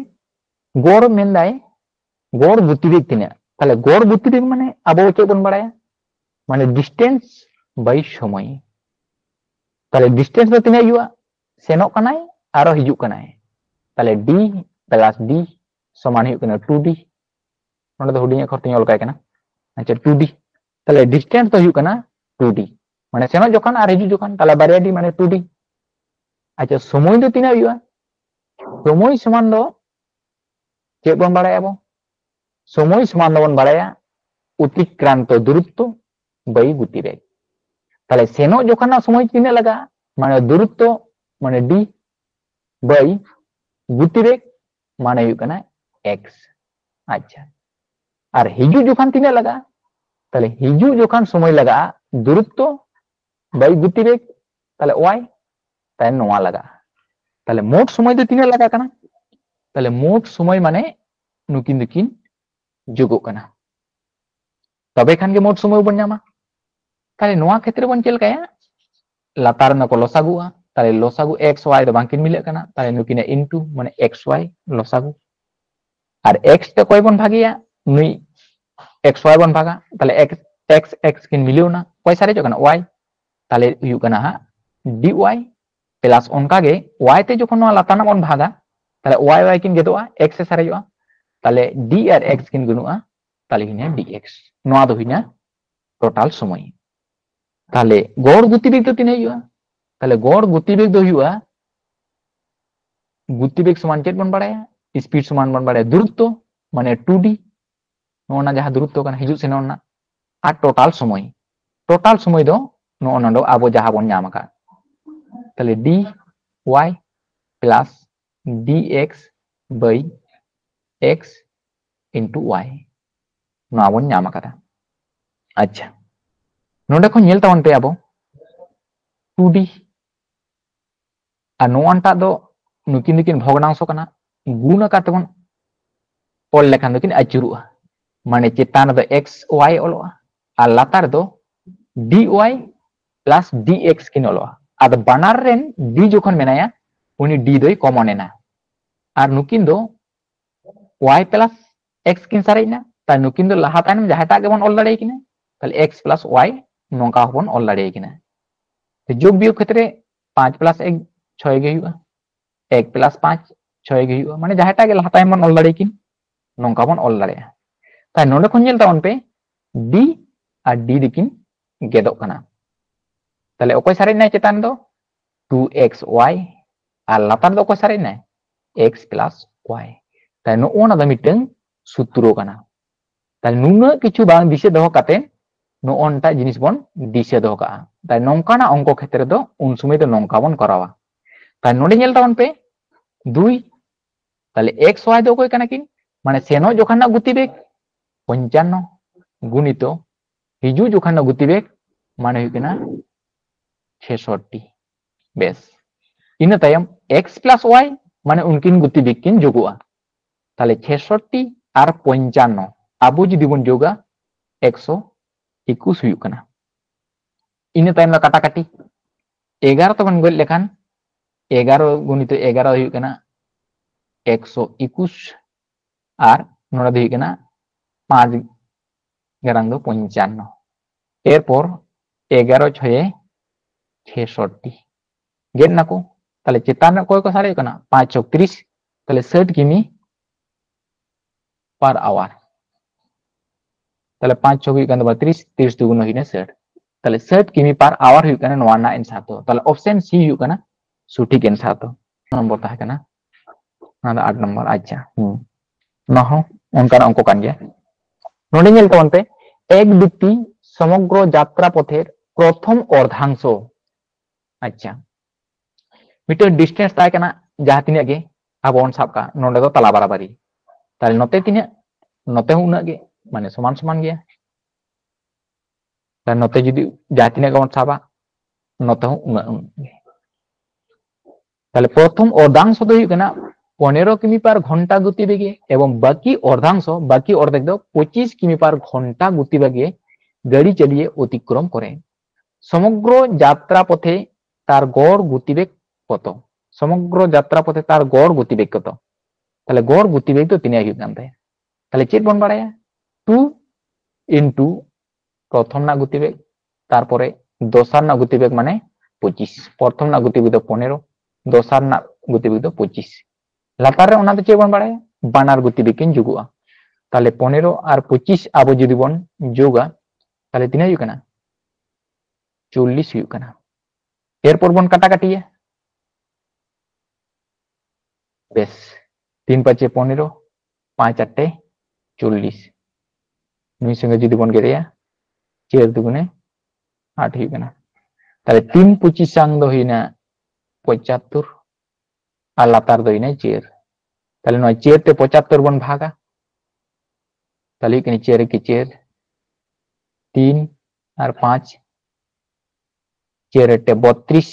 गड़ मेनदाय गड़ गतिवेग तिना ताहले गड़ गतिवेग माने आबो चेद बन बाड़ाया माने डिस्टेंस बाय समय ताहले डिस्टेंस दो तिना हुआ सेनो कनाय आरो हिजू कनाय ताहले d प्लस d समान हुयु कना 2d नोडे दो हुडिंग अखर तिन लकाय कना अच्छा 2d ताहले डिस्टेंस दो हुयु कना 2d माने सेनो जखान आर हिजू जखान ताहले बारिया d माने 2d अच्छा समय दो तिना हुआ समय समान दो चेद बन बाड़ाया बो समय समान दो बन बाड़ाया अतिक्रांत दूरत्व बाय गतिवेग ताहले सेनो जखान समय तिना लगा माने दूरत्व माने d बाय गतिवेग माने हुयु कना x अच्छा और हिजू जखान तिना लगा ताहले हिजू जखान समय लगा दूरत्व बाय गतिवेग ताहले y ताहले नोआ लगा ताहले मोट समय दो तिना लगा कना ताहले मोट समय माने नुकिन दुकिन जुगो कना तबे खान के मोट समय बन नामा ताहले नोआ क्षेत्र बन चेल काया लातार न को लसागुआ ताहले लसागु x y दो बांकिन मिले कना ताहले नुकिन इनटू माने x y लसागु और x ते कोई बन भागिया नुई x y बन भागा ताहले x किन मिलियो ना कोई सारे जो कना y ताहले हुयु कना हा dy प्लस उनका गे y ते जखन नो लाताना बन भागा ताहले y किन गेदोआ x से सारेजोआ ताहले d और x किन गुनुआ ताहले हिना dx नोआ दो हिना टोटल समय ताहले गड़ गतिवेग दो तिना हुआ ताहले गड़ गतिवेग दो हुआ गतिवेग समान चेद बन बाड़ाया स्पीड समान बन बाड़ाया दूरत्व माने 2d नोना जहां दूरत्व कना हिजू से नोना आ टोटल समय दो नोना दो आबो जहां बन नाम का ताहले dy plus dx by x into y नोआ बन नाम का अच्छा नोडे को नेल तावन पे आबो 2d आ नोआनटा दो नुकिन दुकिन भग्नांश कना गुण आकार तेबन ऑल लेखान दुकिन अचुरुआ माने चेतान दो x y ओलोआ आ लातार दो dy प्लस dx किन ओलोआ आद बानार रेन d जखन मेनाया उनी d दोई कॉमन एना आर नुकिन दो y प्लस x किन सारेना ता नुकिन दो लाहा तायनम जहाटा गेबन ऑल दाड़े किना ताहले x प्लस y नोंका होबन ऑल दाड़े किना तो जोग बियोग क्षेत्र 5 प्लस 1 6 गे हुआ 1 प्लस 5 6 गे हुआ माने जहाटा गे लाहा तायम बन ऑल दाड़े किन नोंका बन ऑल दाड़े ताई नोडे खन नेल तावन पे d और d दिकिन गेदो कना ताहले ओकोय सारेना चेतान दो 2xy और लातार दो ओकोय सारेना x प्लस y ताई नोना दा मिटन सूत्र कना ताहले नुना किछु बांग दिसे दो काते नोनटा जिनिस बन दिसे दो का ताई नोंकाना अंक क्षेत्र दो उन समय दो नोंका बन करावा ताई नोडे नेल तावन पे 2 ताहले x y दो ओकोय कना किन माने सेनो जखान ना गतिवेग 55 गुणित हिजू जखान ना गतिवेग माने हुई कना 66 बेस इन तायम x प्लस y माने उनकिन गतिवेग किन जोगुआ ताहले 66 और 55 आबो जुदी बन जोगा 121 हुयु कना इन तायम दा काटाकाटी 11 तबन गल लेखान 11 गुणित 11 हुयु कना 121 और नोडा दो हुयु कना 5 गरांग दो 55 एरपर 11 6 66 गेट ना को ताले चेतान कोई को सारे कना 5 चौक 30 ताले 60 किमी पर आवर ताले 5 चौक हुई कना 30 30 दुगुना हुई 60 ताले 60 किमी पर आवर हुई कना नोआ ना आंसर तो ताले ऑप्शन सी हुई कना सटीक आंसर तो नंबर ताहे कना ना 8 नंबर अच्छा ना हो उनका अंक कान गया नोडे नेल तबन पे एक व्यक्ति समग्र यात्रा पथेर प्रथम अर्धांश अच्छा मिटे डिस्टेंस ताहे कना जहां तिने गे अब ऑन साब का नोडे दो तला बराबरी ताले नोते तिने नोते उना गे माने समान समान गया ताले नोते जुदी जहां तिने गे ऑन साबा नोते उना ताले प्रथम अर्धांश दो हुई कना 15 किमी पर घंटा गतिवेगे एवं बाकी अर्धांश बाकी अर्धेक दो 25 किमी पर घंटा गतिवेगे गाड़ी चलिए अतिक्रम करे समग्र यात्रा पथे तार गड़ गतिवेग कत समग्र यात्रा पथे तार गड़ गतिवेग कत ताले गड़ गतिवेग तो तिने हुई कानते ताले चेक बन बाड़ाया 2 into प्रथम ना गतिवेग तारपरे दोसार ना गतिवेग माने 25 प्रथम ना गतिवेग तो 15 दोसार ना गतिवेग तो 25 लातार रे ओना तो चेक बन बाड़ाया बानार गतिवेग किन जुगुआ ताले 15 और 25 आबो जुदी बन जोगा ताले तिना हुई कना 40 हुई कना एरपर बन काटा काटिया बेस 3 5 15 5 8 40 नुई संगे जुदी बन गेरिया 4 दुगुने 8 हुई कना ताले 3 25 संग दो हुईना 75 और लातार दो हुईना 4 ताले नय 4 ते 75 बन भागा ताले कनी 4 के 4 3 और 5 4 एटे 32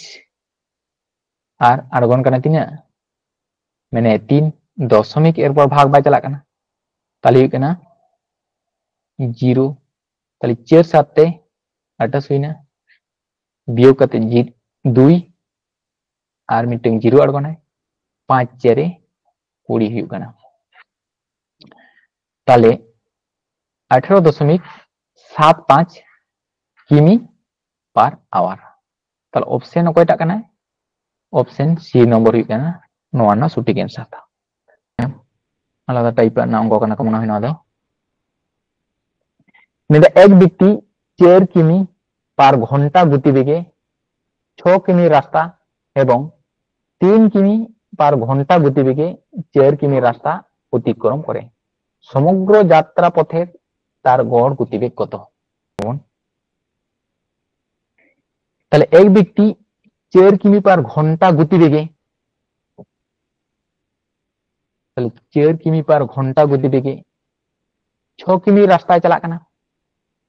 और आड़गन कना तिना मैंने 3 दशमिक एरपर भाग बाय चला कना ताले हुई कना 0 ताले 4 7 ते 28 हुईना बियोग कते 2 और मिटंग 0 आड़गन है 5 4 20 हुई कना ताले 18.75 किमी पर आवर ताले ऑप्शन अकोयटा कना ऑप्शन सी नंबर हुई कना नोआ ना सटीक आंसर था आलादा टाइप ना अंक कना को मना होना दो निदा एक व्यक्ति 4 किमी पर घंटा गतिवेगे 6 किमी रास्ता एवं 3 किमी पर घंटा गतिवेगे 4 किमी रास्ता अतिक्रम करे समग्र यात्रा पथे तार गड़ गतिवेग कत ताले एक व्यक्ति 4 किमी पर घंटा गतिवेगे ताले 4 किमी पर घंटा गतिवेगे 6 किमी रास्ता चला कना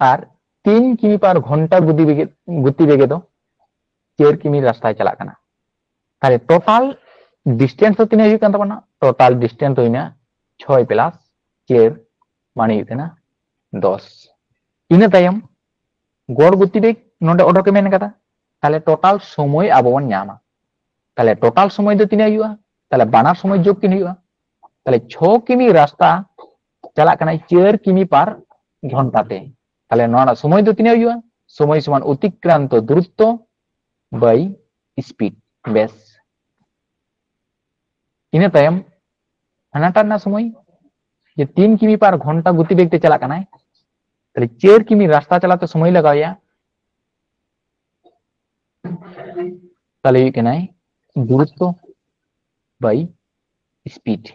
और 3 किमी पर घंटा गतिवेगे तो 4 किमी रास्ता चला कना ताले टोटल डिस्टेंस तो तिने हुई कान तबना टोटल डिस्टेंस होइना 6 प्लस 4 माने हुई कना 10 इना तायम गड़ गतिवेग नोडे ऑर्डर के मेन कता ताले टोटल समय आबोन न्यामा ताले टोटल समय दो तिने हुआ ताले बानार समय जोग किन हुआ ताले 6 किमी रास्ता चला कना 4 किमी पर घंटा ते ताले नोना समय दो तिने हुआ समय समान अतिक्रांत द्रुत बाय स्पीड बेस इना तायम हनाटार ना समय जे 3 किमी पर घंटा गतिवेग ते चला कना ताले 4 किमी रास्ता चलाते समय लगाया ताले हुई कना द्रुत बाय स्पीड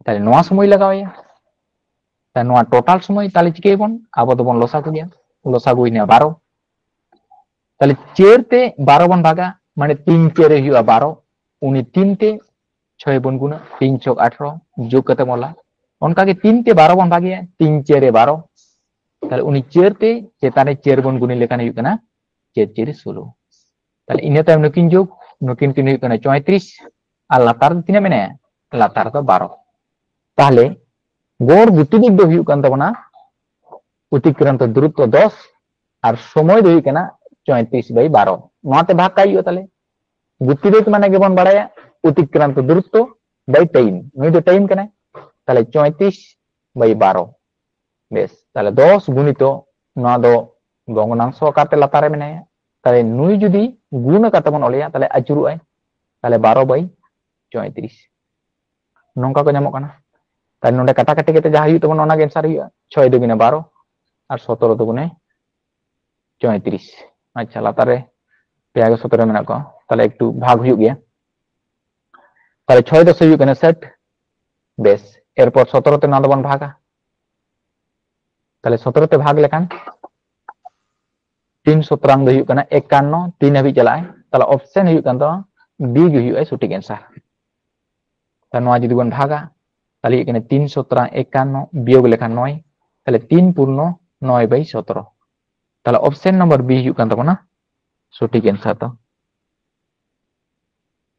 ताले नोआ समय लगाया ताले नोआ टोटल समय ताले चिके बन आबो तो बन लसा को गया लसा गुइना 12 ताले 4 ते 12 बन भागा माने 3 4 हुआ 12 उनी 3 ते 6 बन गुना 3 चौक 18 जोग कते मोला उनका के 3 ते 12 बन भागिया 3 4 12 ताले उनी 4 ते चेताने 4 बन गुनी लेखाने हुई कना 4 4 16 ताले इने टाइम नकिन जोग नकिन किन हुई कना 34 और लातार तिना मेने लातार तो 12 ताले गड़ गतिवेग दो हुई कान तबना अतिक्रांत द्रुत 10 और समय दो हुई कना 34 बाय 12 नोते भाग काई हो ताले गतिवेग माने के बन बाड़ाया अतिक्रांत द्रुत बाय टाइम नई दो टाइम कना ताले 34 बाय 12 बेस ताले 10 गुणित ना दो गंगनांश आकारते लातारे मेने ताले नुई जुदी गुण काते बन ओलिया ताले आचुरु आय ताले 12/34 नोंका को नामो काना ताले नोंडे काटा काटी केते जहा हुई तबन ओना गे आंसर हुई 6 दुगुने 12 और 17 दुगुने 34 अच्छा लातारे पेया 17 मेना को ताले एकटू भाग हुई गया ताले 6 10 हुई कना 60 बेस एरपर 17 ते ना दबन भागा ताले 17 ते भाग लेखान 3 17 दो हुई कना 51 3 हाबी चला ताले ऑप्शन हुई कन तो बी गे हुई सटीक आंसर ताले नोआ जुदी बन भागा ताले हुई कना 3 17 51 बियोग लेखान 9 ताले 3 पूर्ण 9/17 ताले ऑप्शन नंबर बी हुई कन तबना सटीक आंसर तो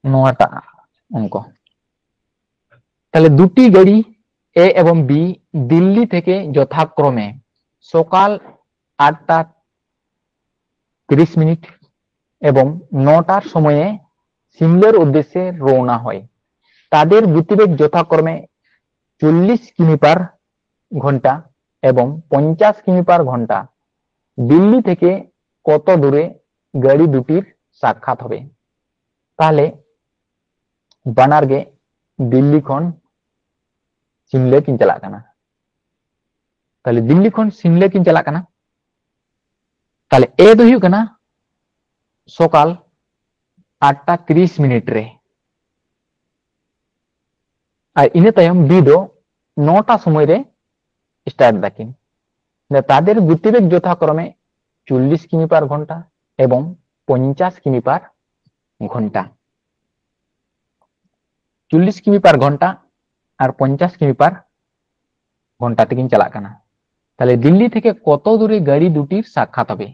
नोआटा उनको ताले दुटी गाड़ी ए एवं बी दिल्ली थेके यथाक्रमे सकाल 8टा 30 मिनट एवं 9टार समये सिमलार उद्देश्ये रवाना हय तादेर गतिवेग यथाक्रमे 40 किमी पर घंटा एवं 50 किमी पर घंटा दिल्ली थेके कत दूरे गाड़ी दुटिर साक्षात हबे ताहले बानार गे दिल्ली खन सिमला किन चला काना ताहले दिल्ली खन सिमला किन चला काना ताहले ए दो हुई काना सकाल 8टा 30 मिनट रे और इने तायम बी दो 9टा समय रे स्टार्ट दाकिन तादेर गतिवेग यथाक्रमे 40 किमी पर घंटा एवं 50 किमी पर घंटा 40 किमी पर घंटा और 50 किमी पर घंटा तेकिन चला काना ताहले दिल्ली थेके कत दूरे गाड़ी दुटिर साक्षात हबे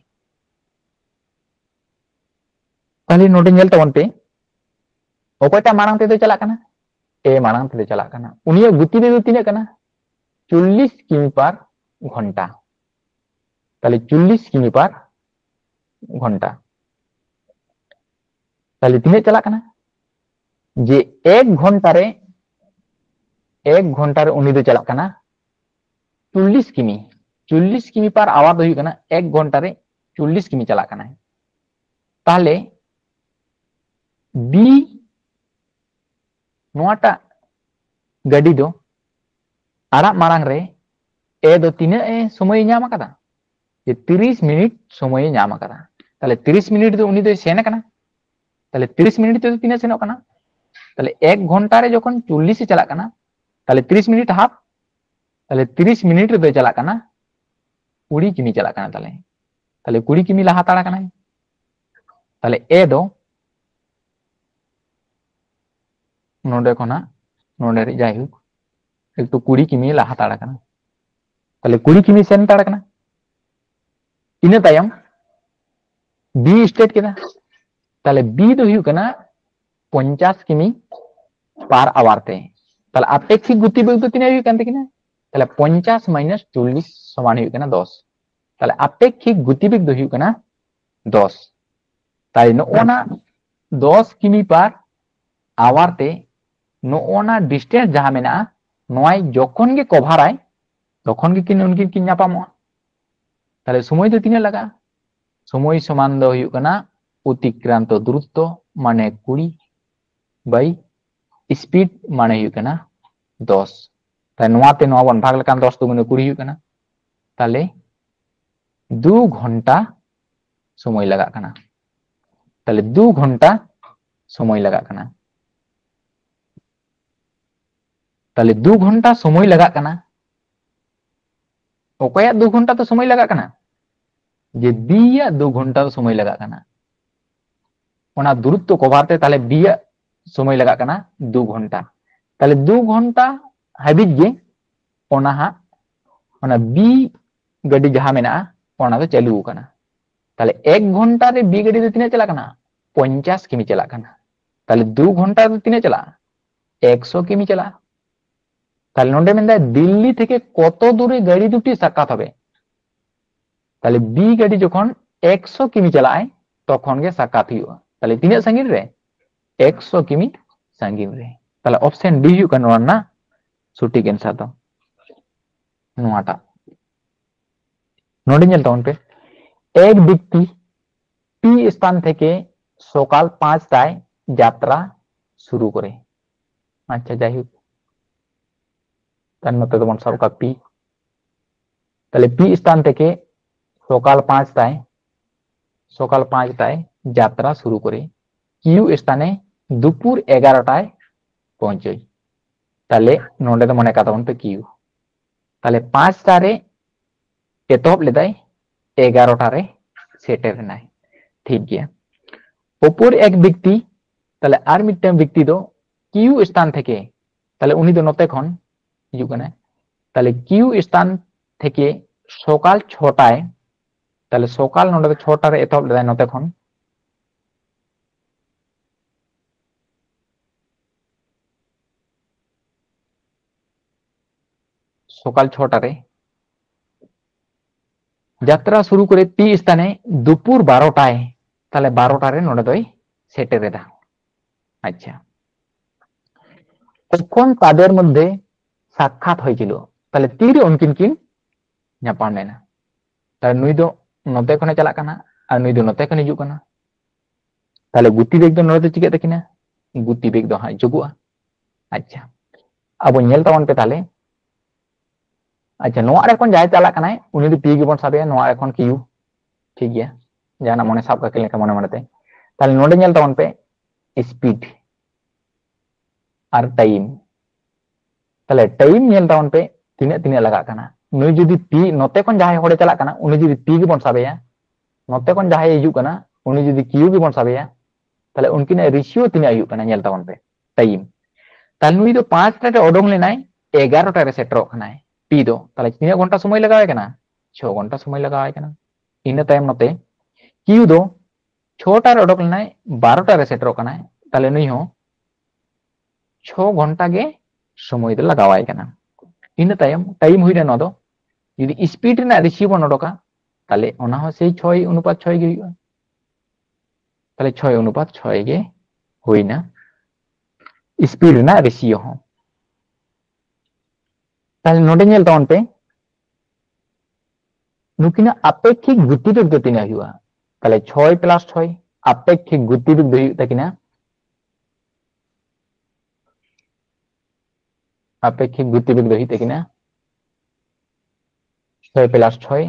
ताहले नोडे नेल तबन पे ओकयटा मारांग ते दो चला काना ए मारांग ते दो चला काना उनिया गतिवेग दो तिना काना 40 किमी पर घंटा ताहले 40 किमी पर घंटा ताहले तिने चला काना जे 1 घंटा रे उनी दो चला काना 40 किमी पर आवार दो हुई काना 1 घंटा रे 40 किमी चला काना ताहले बी नोआटा गाड़ी दो आड़ा मारांग रे ए दो तीना ए समय नाम कादा जे 30 मिनट समय नाम कादा ताहले 30 मिनट दो उनी दो सेन काना ताहले 30 मिनट ते तीना सेनो काना ताहले 1 घंटा रे जखन 40 चला काना ताहले 30 मिनट हाफ ताहले 30 मिनट रे दो चला काना 20 किमी चला काना ताहले 20 किमी लाहा ताड़ा काना ताहले ए दो नोडे खना नोडे रे जाय हुक एकटू 20 किमी लाहा ताड़ा काना ताहले 20 किमी सेन ताड़ा काना इना तायम बी स्टेट केदा ताहले बी दो हुई काना 50 किमी पर आवर ते ताहले अपेक्षिक गतिवेग तो तिना हुई कान तेकिना ताहले 50 माइनस 40 समान हुई काना 10 ताहले अपेक्षिक गतिवेग दो हुई काना 10 ताई नोना 10 किमी पर आवर ते नोना डिस्टेंस जहां मेना नोय जखन गे कभार आय तखन गे किन उनकिन किन नापामो ताहले समय दो तिना लगा समय समान दो हुई काना अतिक्रांत दूरत्व माने 20 बाई स्पीड माने हुई काना 10 ताई नोआ ते नोआ बन भाग लेखान 10 दुगुने 20 हुई काना ताहले 2 घंटा समय लगा काना ताहले 2 घंटा समय लगा काना ताहले 2 घंटा समय लगा काना ओकया 2 घंटा तो समय लगा काना जे बी या 2 घंटा तो समय लगा काना ओना दूरत्व कभार ते ताहले बी या समय लगा काना 2 घंटा ताहले 2 घंटा हाबिज गे ओना हा ओना बी गाड़ी जहां मेना ओना तो चालू काना ताहले 1 घंटा रे बी गाड़ी तो तिना चला काना 50 किमी चला काना ताहले 2 घंटा तो तिना चला 100 किमी चला ताहले नोंडे मेंदा दिल्ली थेके कत दूरे गाड़ी दुटी साक्षात हबे ताहले बी गाड़ी जखन 100 किमी चलाय तखन गे साक्षात हुआ ताहले तिना संगीन रे 100 किमी संगीन रे ताहले ऑप्शन डी हुई काना ना सटीक आंसर दो नोआटा नोंडे नेल तबन पे एक व्यक्ति পি স্থান থেকে সকাল 5টায় যাত্রা শুরু করে। আচ্ছা যাই হোক, তার মধ্যে যেমন সরকার পি, তাহলে পি স্থান থেকে সকাল 5টায় যাত্রা শুরু করে কিউ স্থানে দুপুর 11টায় পৌঁছয়। তাহলে নোডে তো মনে কাতা তো কিউ, তাহলে 5টারে এতহব লেদাই 11টারে সেটের নাই। ঠিক গিया। ওপর এক ব্যক্তি, তাহলে আর মিটটাং ব্যক্তি দো কিউ স্থান থেকে, তাহলে উনি তো নতে খন হিজুগ কানা, তাহলে কিউ স্থান থেকে সকাল 6টায়, তাহলে সকাল নোডে 6টারে এতহব লেদাই নতে খন, সকাল 6টারে যাত্রা শুরু করে পি স্থানে দুপুর 12টায়, তাহলে 12টারে নোডে দই সেটের রেদা। আচ্ছা, কখন তাদের মধ্যে সাক্ষাৎ হয়েছিল, তাহলে তীরে উনকিন কিন ᱧᱟᱯᱟᱢ ᱞᱮᱱᱟ। তাহলে নুই ᱫᱚ ᱱᱚᱛᱮ ᱠᱷᱚᱱᱮ ᱪᱟᱞᱟᱜ ᱠᱟᱱᱟ ᱟᱨ নুই ᱫᱚ ᱱᱚᱛᱮ ᱠᱷᱚᱱ ᱦᱤᱡᱩᱜ ᱠᱟᱱᱟ, তাহলে গতি বেগ ᱫᱚ ᱱᱚᱰᱮ ᱫᱚ ᱪᱤᱠᱟᱹᱜ ᱛᱟᱹᱠᱤᱱᱟ, গতি বেগ ᱫᱚ ᱦᱟᱸᱜ ᱡᱩᱜᱩᱜᱼᱟ। আচ্ছা, ᱟᱵᱚ ᱧᱮᱞ ᱛᱟᱵᱚᱱ ᱯᱮ ᱛᱟᱦᱞᱮ। আচ্ছা, ᱱᱚᱣᱟ ᱨᱮ ᱠᱷᱚᱱ ᱡᱟᱦᱟᱸᱭ ᱪᱟᱞᱟᱜ ᱠᱟᱱᱟᱭ ᱩᱱᱤ ᱫᱚ ᱯি ᱜᱮᱵᱚᱱ ᱥᱟᱵᱮᱭᱟ, ᱱᱚᱣᱟ ᱨᱮ ᱠᱷᱚᱱ কিউ। ঠিক গিয়া, ᱡᱟᱦᱟᱱᱟᱜ ᱢᱚᱱᱮ ᱥᱟᱵ ᱠᱟᱠᱤ ᱞᱮᱠᱟ ᱢᱚᱱᱮ ᱢᱚᱱᱮᱛᱮ। তাহলে ᱱᱚᱰᱮ ᱧᱮᱞ ᱛᱟᱵᱚᱱ ᱯᱮ স্পিড আর টাইম, তাহলে টাইম ᱧᱮᱞ ᱛᱟᱵᱚᱱ ᱯᱮ ᱛᱤᱱᱟᱹᱜ ᱛᱤᱱᱟᱹᱜ ᱞᱟᱜᱟᱜ ᱠᱟᱱᱟ। নুই যদি পি ᱱᱚᱛᱮ ᱠᱷᱚᱱ ᱡᱟᱦᱟᱸᱭ ᱦᱚᱲᱮ ᱪᱟᱞᱟᱜ ᱠᱟᱱᱟ উনি যদি পি ᱜᱮᱵᱚᱱ ᱥᱟᱵᱮᱭᱟ, ᱱᱚᱛᱮ ᱠᱷᱚᱱ ᱡᱟᱦᱟᱸᱭ ᱦᱤᱡᱩᱜ ᱠᱟᱱᱟ উনি যদি কিউ ᱜᱮᱵᱚᱱ ᱥᱟᱵᱮᱭᱟ, তাহলে উনকিনের রেশিও তিনাᱜ ᱦᱩᱭᱩᱜ ᱠᱟᱱᱟ ᱧᱮᱞ ᱛᱟᱵᱚᱱ ᱯᱮ টাইম। তাহলে নুই ᱫᱚ 5টাতে ওডং লেনাই 11টারে সেᱴᱨᱚᱜ ᱠᱟᱱᱟᱭ পি ᱫᱚ, তাহলে তিনাᱜ ঘন্টা সময় লাগাᱣᱟᱭ ᱠᱟᱱᱟ, 6 ঘন্টা সময় লাগাᱣᱟᱭ ᱠᱟᱱᱟ। ᱤᱱᱟᱹ ᱛᱟᱭᱚᱢ ᱱᱚᱛᱮ কিউ ᱫᱚ 6টারে ওডং লেনাই 12টারে সেᱴᱨᱚᱜ ᱠᱟᱱᱟᱭ, তাহলে নুই ᱦᱚᱸ 6 ঘন্টা গে সময় ᱫᱚ লাগাᱣᱟᱭ ᱠᱟᱱᱟ। ᱤᱱᱟᱹ ᱛᱟᱭᱚᱢ টাইম ᱦᱩᱭᱱᱟ ᱱᱚᱣᱟ ᱫᱚ, যদি স্পিড ᱨᱮᱱᱟᱜ রেশিও ᱵᱚᱱ ওডোকা তাহলে ওনা হো সেই 6:6 গে ᱦᱩᱭᱩᱜᱼᱟ। তাহলে 6:6 গে ᱦᱩᱭᱱᱟ স্পিড ᱨᱮᱱᱟᱜ রেশিও ᱦᱚᱸ। তাহলে নোডে ᱧᱮᱞ ᱛᱟᱵᱚᱱ ᱯᱮ নুকিনাᱜ আপেক্ষিক গতিবেগ ᱫᱚ ᱛᱤᱱᱟᱹᱜ ᱦᱩᱭᱩᱜᱼᱟ, তাহলে 6 + 6 আপেক্ষিক গতিবেগ ᱫᱚ ᱦᱩᱭᱩᱜ ᱛᱟᱹᱠᱤᱱᱟ, আপেক্ষিক গতিবেগ ᱫᱚ ᱦᱩᱭᱩᱜ ᱛᱟᱹᱠᱤᱱᱟ 6 + 6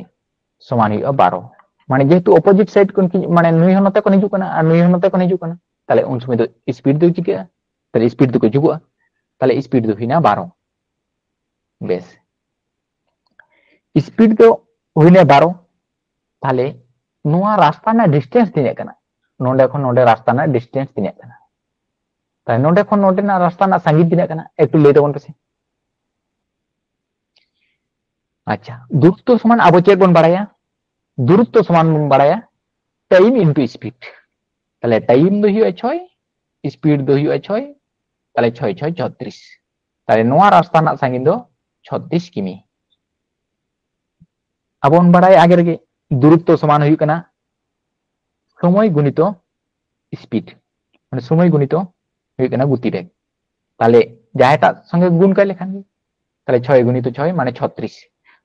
সমান ᱦᱩᱭᱩᱜᱼᱟ 12। মানে যেহেতু অপোজিট সাইড কোন মানে নুই হᱚᱸ নতে ᱠᱷᱚᱱ ᱦᱤᱡᱩᱜ ᱠᱟᱱᱟ আর নুই ᱦᱚᱸ ᱱᱚᱛᱮ ᱠᱷᱚᱱ ᱦᱤᱡᱩᱜ ᱠᱟᱱᱟ, তাহলে উন সময় ᱫᱚ স্পিড ᱫᱚ ᱪᱤᱠᱟᱹᱜᱼᱟ, তাহলে স্পিড ᱫᱚᱠᱚ ᱡᱩᱜᱩᱜᱼᱟ, তাহলে স্পিড ᱫᱚ ᱦᱩᱭᱱᱟ 12। বেশ, স্পিড ᱫᱚ ᱦᱩᱭᱱᱟ 12। তাহলে নোয়া রাস্তা না ডিসটেন্স তিনাᱜ কানা, নোডে ᱠᱷᱚᱱ নোডে রাস্তা না ডিসটেন্স তিনাᱜ কানা, তাই নোডে ᱠᱷᱚᱱ নোডে না রাস্তা না সাঙ্গিᱧ তিনাᱜ কানা একটু ᱞᱟᱹᱭ ᱛᱟᱵᱚᱱ ᱯᱮᱥᱮ। আচ্ছা, দূরত্ব সমান আবো চেক বন বাড়ায়া, দূরত্ব সমান বন বাড়ায়া টাইম ইনটু স্পিড, তাহলে টাইম দো হুᱭᱩᱜᱼᱟ 6, স্পিড দো হুᱭᱩᱜᱼᱟ 6, তাহলে 6 6 36, তাহলে নোয়া রাস্তা না সাঙ্গিᱧ দো 36 কিমি। আবন বাড়াই আগে রেগে দূরত্ব সমান হুᱭᱩᱜ কানা সময় গুণিত স্পিড, মানে সময় গুণিত হুᱭᱩᱜ কানা গতি বেগ। তাহলে যাহাটা সঙ্গে গুণ করে লেখান গে, তাহলে 6 × 6 মানে 36।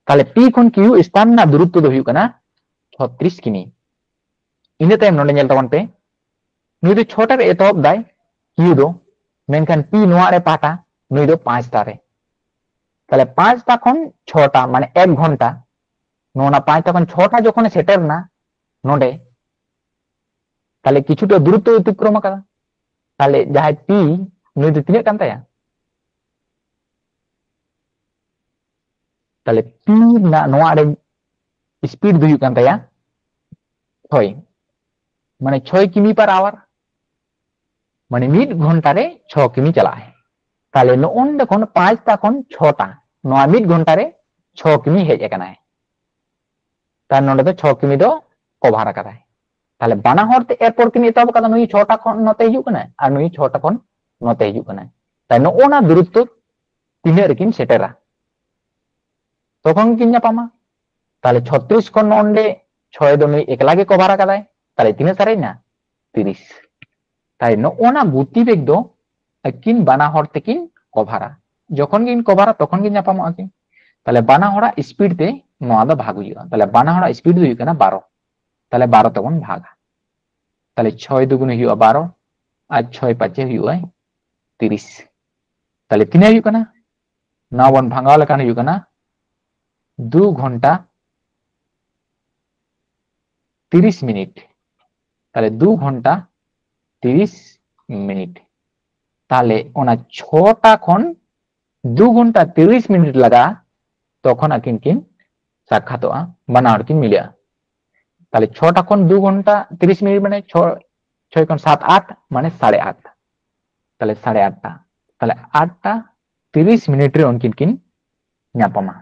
তাহলে পি খন কিউ স্থান না দূরত্ব দো হুᱭᱩᱜ কানা 36 কিমি। ইনা তাইম নোডে ᱧᱮᱞ ᱛᱟᱵᱚᱱ ᱯᱮ নুই ᱫᱚ 6টারে এতহব দাই কিউ দো, মেনখান পি নোয়া রে পাটা নুই দো 5টারে, তাহলে 5টা খন 6টা মানে 1 ঘন্টা, নোনা 5টা খন 6টা যখন সেটের না নোডে, তাহলে কিছুটা দূরত্ব অতিক্রম আকাদা, তাহলে যাহাই পি নুই দো তিনাᱜ কান তায়া, তাহলে পি না নোয়া রে স্পিড দো হুᱭᱩᱜ কান তায়া 6, মানে 6 কিমি/আওয়ার, মানে মিড ঘন্টারে 6 কিমি চালায়। তাহলে নোন্ডে খন 5টা খন 6টা নোয়া মিড ঘন্টারে 6 কিমি হেজ আকানায়, তার নোডে তো 6 কিমি দো কভার আকাদায়। তাহলে বানা হরতে এরপর কিমি এতহব কাদা নুই 6টা খন নতে হিজুগ কানা আর নুই 6টা খন নতে হিজুগ কানা, তাই নোনা দূরত্ব তিনাᱜ রেকিন সেটেরা, তখন কিন ᱧᱟᱯᱟᱢᱟ। তাহলে 36 খন নোন্ডে 6 দো নুই একলা গে কভার আকাদায়, তাহলে তিনাᱜ সারাই না 30। তাই নোনা গতিবেগ দো কিন বানা হর তেকিন কভারা, যখন কিন কভারা তখন কিন ᱧᱟᱯᱟᱢᱚᱜᱼᱟ কিন। তাহলে বানা হড়া স্পিড তে নোয়া দো ভাগ হুᱭᱩᱜᱼᱟ, তাহলে বানা হড়া স্পিড দো হুᱭᱩᱜ কানা 12, তাহলে 12 তেবন ভাগা। ताले 6 दुगुन हुआ 12 और 6 पाचे हुआ 30 ताले तीन हुआ कना ना बन भांगाव लेकान हुआ कना 2 घंटा 30 मिनिट ताले 2 घंटा 30 मिनिट ताले ओना 6टा खन 2 घंटा 30 मिनिट लगा तखन आकिन किन साक्षातोआ बनार किन मिलिया ताले 6टा खन 2 घंटा 30 मिनिट माने 6 खन 7 8 माने 8:30 ताले 8:30 ताले 8टा 30 मिनिट रे उनकिन किन ᱧᱟᱯᱟᱢᱟ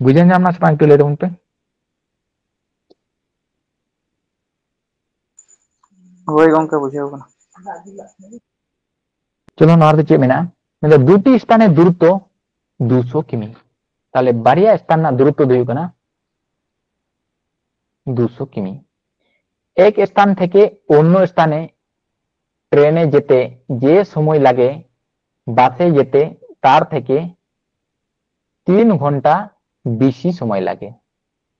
बुझे नामना से पांच ले पे होय गंका बुझाव कना चलो नॉर्थ चे मेना मतलब दुटी स्थाने दूरत्व 200 किमी ताले बारिया स्थान ना दूरत्व दो कना 200 किमी एक स्थान থেকে অন্য স্থানে ট্রেনে যেতে যে সময় লাগে বাসে যেতে তার থেকে 3 ঘন্টা বেশি সময় লাগে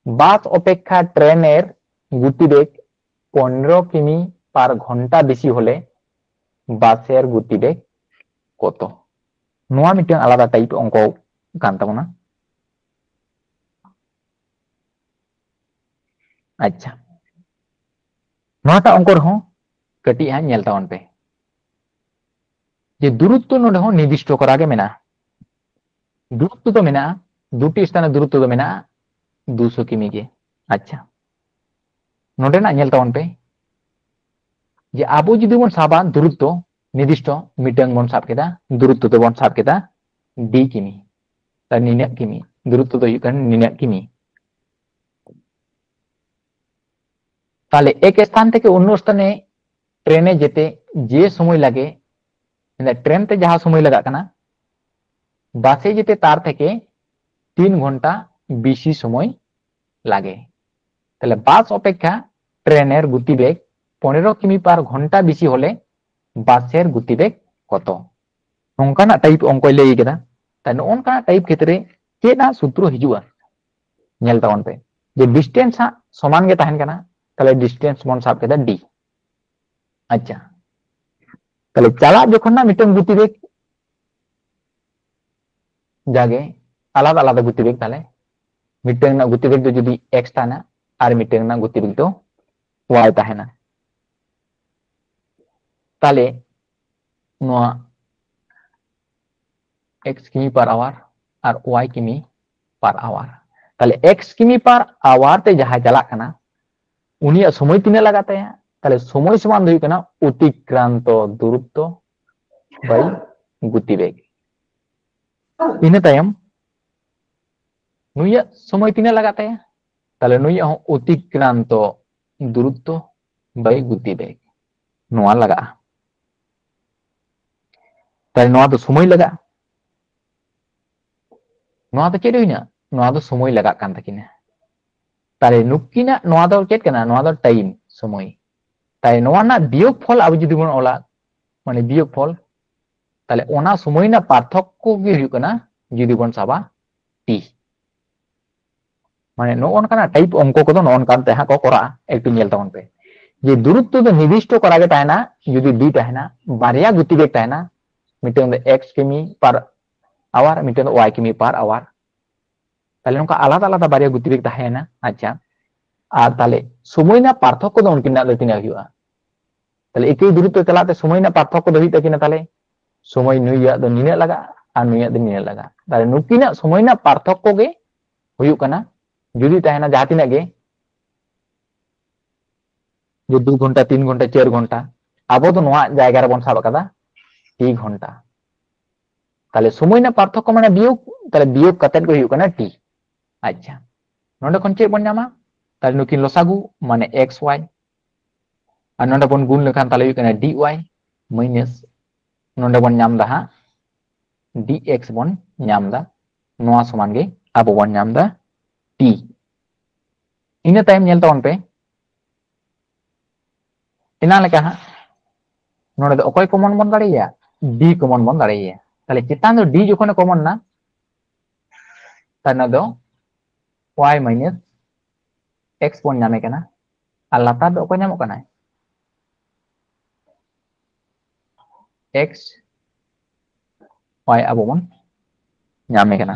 বাস অপেক্ষা ট্রেনের গতিবেগ 15 কিমি পার ঘন্টা বেশি হলে বাসের গতিবেগ কত নোয়া মিটাং আলাদা টাইপ অঙ্ক কান তাবনা अच्छा नोटा अंक रहो कटी है नेलता वन पे जे दूरत्व नोडे हो निर्दिष्ट करा गे मेना दूरत्व तो मेना दुटी स्थान दूरत्व तो मेना 200 किमी के अच्छा नोडे ना नेलता वन पे जे आबो जुदी बन साबा दूरत्व निर्दिष्ट मिटंग बन साब केदा दूरत्व तो बन साब केदा डी किमी ता निना किमी दूरत्व तो हुई निना किमी ताले एक स्थान থেকে অন্য স্থানে ট্রেনে যেতে যে সময় লাগে মানে ট্রেন তে যাহা সময় লাগা কানা বাসে যেতে তার থেকে 3 ঘন্টা বেশি সময় লাগে তাহলে বাস অপেক্ষা ট্রেনের গতিবেগ 15 কিমি পার ঘন্টা বেশি হলে বাসের গতিবেগ কত নংকানা টাইপ অঙ্ক লই কেদা তাই নংকানা টাইপ ক্ষেত্রে কেনা সূত্র হিজুয়া নেল তাওন पे যে ডিসটেন্স সমান গে তাহেন কানা তাহলে ডিসটেন্স বন সাব কেদা डी अच्छा তাহলে চালা যখন না মিটাং গতিবেগ जागे आलादा आलादा गतिवेग ताले मिटांग ना गतिवेग दो जुदी x ताना और मिटांग ना गतिवेग दो y ताहेना ताले नोआ x किमी पर आवर और y किमी पर आवर ताले x किमी पर आवर ते जहां चला कना उनिया समय तीने लगाते हैं ताले समय समान हुई कना अतिक्रांत दूरत्व बाई गतिवेग इन तायम नुया समय तीने लगाते हैं ताले नुया अतिक्रांत दूरत्व बाई गतिवेग नोआ लगा ताले नोआ तो समय लगा नोआ तो चेड हुइना नोआ तो समय लगा कान तकिना ताले नुकिना नोआ तो चेड कना नोआ तो टाइम समय ताई नोआ ना बियोग फल अब जुदी बन ओला माने बियोग फल ताले ओना समय ना पार्थक्य गे हुई कना जुदी बन साबा टी माने नो ओनकाना टाइप अंक को तो नो ओनकान तेहा को करा एकटु नेल तावन पे जे दूरत्व तो निर्दिष्ट करा गे ताहेना जुदी डी ताहेना बारिया गतिवेग ताहेना मिटन द x किमी per hour mitten the y किमी पर आवर ताले नोका आलादा आलादा बारिया गतिवेग ताहेना अच्छा और ताले समय ना पार्थक्य दो उनकिना दो तिना हुआ ताले एकई दूरत्व चलाते समय ना पार्थक्य दो हुई तकिना ताले समय नुया दो निना लगा और नुया दो निना लगा ताले नुकिना समय ना पार्थक्य गे हुई कना जुदी ताहेना जहां तिना गे जो 2 घंटा 3 घंटा 4 घंटा आबो तो नोआ जायगा रे बन साब कदा 3 घंटा ताले समय ना पार्थक्य माने बियोग ताले बियोग कतेन को हुई कना टी अच्छा नोंडे खन चे बन नामा ताले नुकिन लसागु माने xy और नोंडे बन गुण लेखान ताले हुई कना dy माइनस नोंडे बन नाम दा हा dx बन नाम दा नोआ समान गे आबो बन नाम दा t इन टाइम नेल तावन पे इना लेका हा नोंडे दो अकोय कॉमन बन दाड़िया d कॉमन बन दाड़िया ताले चितान दो d जखन कॉमन ना ताना दो y माइनस x बन नामे कना আর লাতার ᱫᱚ ᱚᱠᱚᱭ ᱧᱟᱢᱚᱜ ᱠᱟᱱᱟᱭ x y ᱟᱵᱚ ᱵᱚᱱ ᱧᱟᱢᱮ ᱠᱟᱱᱟ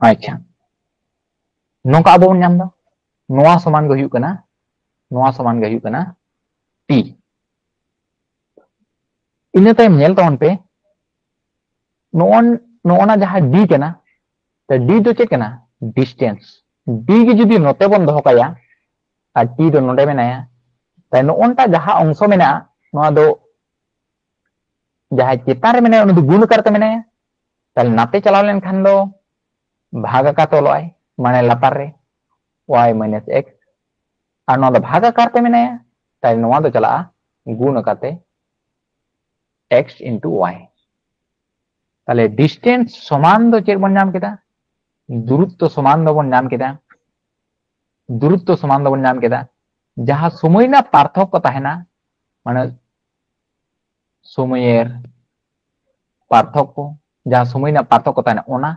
ᱟᱪᱪᱷᱟ ᱱᱚᱝᱠᱟ ᱟᱵᱚ ᱵᱚᱱ ᱧᱟᱢ ᱫᱟ ᱱᱚᱣᱟ ᱥᱚᱢᱟᱱ ᱜᱮ ᱦᱩᱭᱩᱜ ᱠᱟᱱᱟ ᱱᱚᱣᱟ ᱥᱚᱢᱟᱱ ᱜᱮ ᱦᱩᱭᱩᱜ ᱠᱟᱱᱟ t ᱤᱱᱟᱹ ᱛᱟᱭᱚᱢ ᱧᱮᱞ ᱛᱟᱵᱚᱱ ᱯᱮ ᱱᱚᱜᱼᱚᱱᱟ ᱡᱟᱦᱟᱸ d ᱠᱟᱱᱟ ᱛᱚ d ᱫᱚ ᱪᱮᱫ ᱠᱟᱱᱟ ᱰᱤᱥᱴᱮন্স d ᱜᱮ ᱡᱩᱫि ᱱᱚᱛᱮ ᱵᱚᱱ ᱫᱚᱦᱚ ᱠᱟᱭᱟ আর t ᱫᱚ ᱱᱚᱰᱮ ᱢᱮᱱᱟᱭᱟ তাই নটা যাহা অংশ মেনা নোয়া দো যাহা চেতান রে মেনা উনি দো গুণ করতে মেনা তাহলে নাতে চালাও লেন খান দো ভাগাকার তলয় মানে লাতার রে y minus x আর নোয়া দো ভাগাকার তে মেনা তাই নোয়া দো চালা গুণ কাতে x into y তাহলে ডিসটেন্স সমান দো চেক বন নাম কেদা দূরত্ব সমান দো বন নাম কেদা দূরত্ব সমান দো বন নাম কেদা जहाँ समय ना पार्थक्य ताहेना माने समयेर पार्थक्य जहाँ समय ना पार्थक्य ताहेना ओना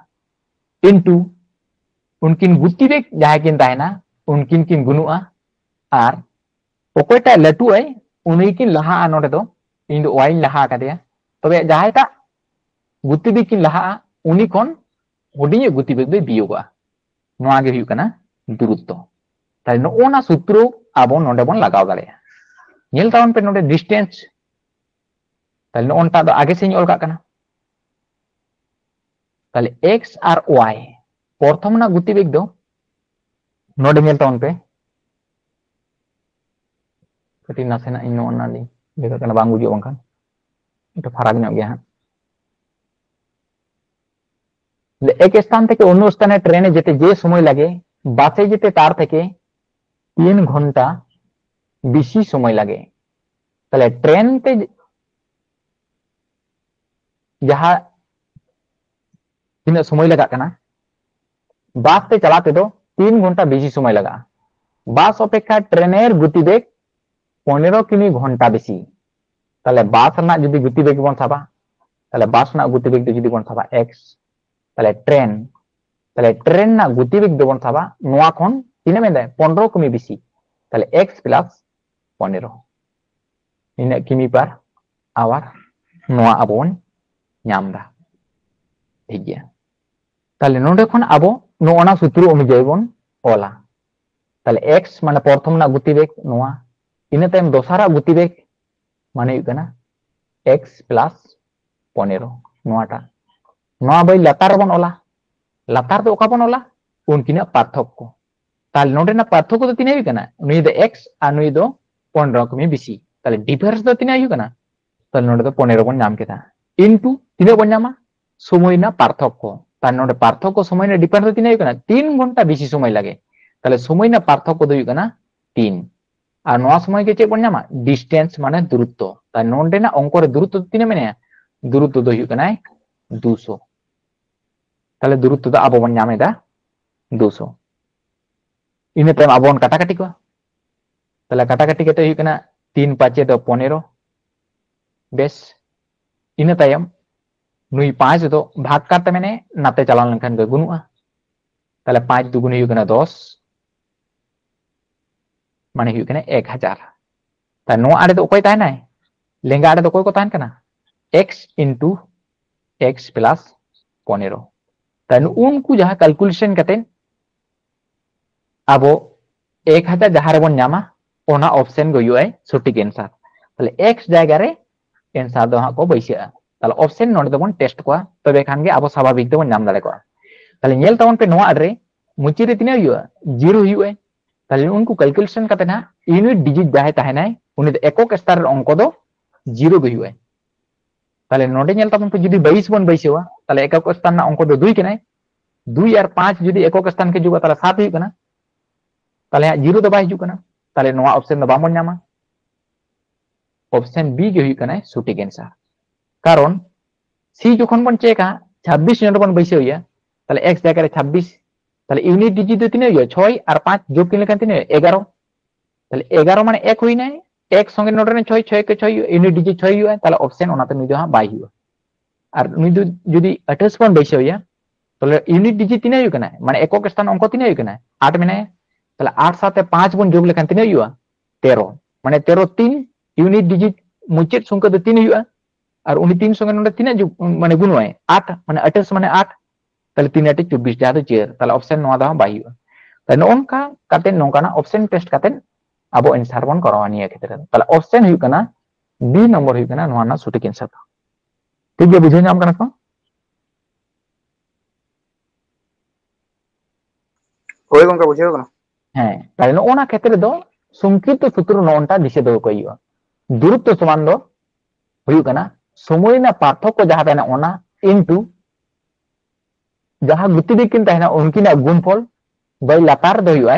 इनटू उनकिन गतिवेग जहाँ किन ताहेना उनकिन किन गुनुआ आर ओकोयटा लटू आई उन्हीं किन लहा नोडे दो इन दो वाइन लहा कादेया तबे जहाँ ता गतिवेग किन लहा उन्हीं कोन हुडिये गतिवेग दो बियोगा नोआ गे हुयु कना दूरत्व ताई नोना सूत्र abo nonde bon lagaw dareya nyel tawon pe nonde distance tale nonta do age señ ol ka kana tale x ar y prothom na gutibeg do nonde nyel tawon pe kati nasena in nonna li bega kana bang bujo bangkan itu farag nyok ya le ek স্থান থেকে অন্য স্থানে ট্রেনে যেতে যে সময় লাগে বাসে যেতে তার থেকে 3 ঘন্টা বেশি সময় লাগে তাহলে ট্রেন তে যাহা তিনা সময় লাগা কানা বাস তে চালাতে দো 3 ঘন্টা বেশি সময় লাগা বাস অপেক্ষা ট্রেনের গতিবেগ 15 কিমি ঘন্টা বেশি তাহলে বাস না যদি গতিবেগ বন সাবা তাহলে বাস না গতিবেগ যদি বন সাবা x তাহলে ট্রেন না গতিবেগ বন সাবা নোয়া খন তিনে মেদে 15 কিমি বেশি তাহলে x plus 15 ina kimi par awar noa abon nyamda ঠিক গিয়া তাহলে নোডে খন আবো নোনা সূত্র অনুযায়ী বন ওলা তাহলে x মানে প্রথম না গতিবেগ নোয়া ইনা টাইম দোসারা গতিবেগ মানে ইকানা x প্লাস 15 নোয়াটা নোয়া বাই লাতার বন ওলা লাতার তো ওকা বন ওলা উনকিনা পার্থক্য তাহলে নোডে না পার্থক্য তো তিনে ইকানা নুই দে x আর নুই দো 15 কমি বেশি তাহলে ডিফারেন্স তো তিনে আইউ কানা তাহলে নোডে তো 15 বন নাম কেতা ইনটু তিনে বন নামা সময় না পার্থক্য তার নোডে পার্থক্য সময় না ডিফারেন্স তো তিনে আইউ কানা 3 ঘন্টা বেশি সময় লাগে তাহলে সময় না পার্থক্য তো ইউ কানা 3 আর নোয়া সময় কে চে বন নামা ডিসটেন্স মানে দূরত্ব তাই নোডে না অঙ্করে দূরত্ব তিনে মানে দূরত্ব তো ইউ কানা 200 তাহলে দূরত্ব তো আবো বন নামে দা 200 ইনে টাইম আবন কাটাকাটি কো তাহলে কাটাকাটি কেতে ইউ কানা 3 5 do 15 बेस इन तायम नुई 5 दो भाग करते मैंने नाते चलान लेनखान गए गुनुआ ताले 5 दुगुनी हुई कना 10 माने हुई कना 1000 ता नो आड़े तो कोई ताय ना लेंगा आड़े तो कोई को तान कना x into x plus 15 ता उनको जहां कैलकुलेशन करते अब 1000 जहां रे बन नामा ओना ऑप्शन गो यूआई सटीक आंसर তাহলে x জায়গা রে आंसर दो हां को बैसा তাহলে অপশন নড়ে দেবন টেস্ট কোয়া তবে খান গে আবো স্বাভাবিক দেবন নাম দাঁড়ে কোয়া তাহলে ñel তাবন पे নোয়া আডরে মুচি রে তিনা হুয়া 0 হুয়া তাহলে उनको ক্যালকুলেশন করতে না ইউনিট ডিজিট যাহে তাহে নাই উনি একক স্তরের অঙ্ক দো 0 গে হুয়া তাহলে নড়ে ñel তাবন पे যদি 22 বন बैसेवा তাহলে একক স্থান না অঙ্ক দো 2 के নাই 2 আর 5 যদি একক স্থান के जुगा তাহলে 7 হুই কানা তাহলে 0 তো বাই হিজু কানা তাহলে নোয়া অপশন দো বামন নামা ऑप्शन बी गे हुई कना सटीक आंसर कारण सी যখন বন চেকা 26 ইউনিট বন বৈসে হইয়া তাহলে x জায়গায় 26 তাহলে ইউনিট ডিজিট তো তিনে হইয়া 6 আর 5 যোগ কিনলে কান তিনে 11 তাহলে 11 মানে 1 হই নাই 1 সঙ্গে নোটরে 6 6 কে 6 ইউনিট ডিজিট 6 হইয়া তাহলে অপশন ওনাতে নিদে হা বাই হইয়া আর নুই দो যদি 28 বন বৈশাইয়া তাহলে ইউনিট ডিজিট তিনা হইयो kana মানে একক স্থান অঙ্ক তিনা হইयो kana 8 মেনায় তাহলে 8 সাথে 5 বন যোগ লেখান তিনা হইयो 13 মানে 13 3 ইউনিট ডিজিট মুচেত সংখ্যা দो 3 হইयो আর উনি 3 সঙ্গে নন্ডে তিনা মানে গুণ হয় 8 মানে 28 মানে 8 তাহলে 3 8 24 jaha do chair তাহলে অপশন নোয়া দা বাই হইयो তাই নonka কাতে নonka অপশন টেস্ট কাতে abo answer bon karawa niya ক্ষেত্রে তাহলে অপশন হইयो kana B নম্বর হইयो kana নোয়া না সঠিক অ্যানসার ঠিক আছে বুঝে নাম kana ko হই গঙ্কা বুঝাও কেন হ্যাঁ তাহলে ওনা ক্ষেত্রে দো সংক্ষিপ্ত সূত্র ননটা দিশে দেব কইও দূরত্ব সমান দো হইও কানা সময় না পার্থক্য যাহা তাইনা ওনা ইনটু যাহা গতিবেগ কিন তাইনা উনকিনা গুণফল বাই লাতার দো হইও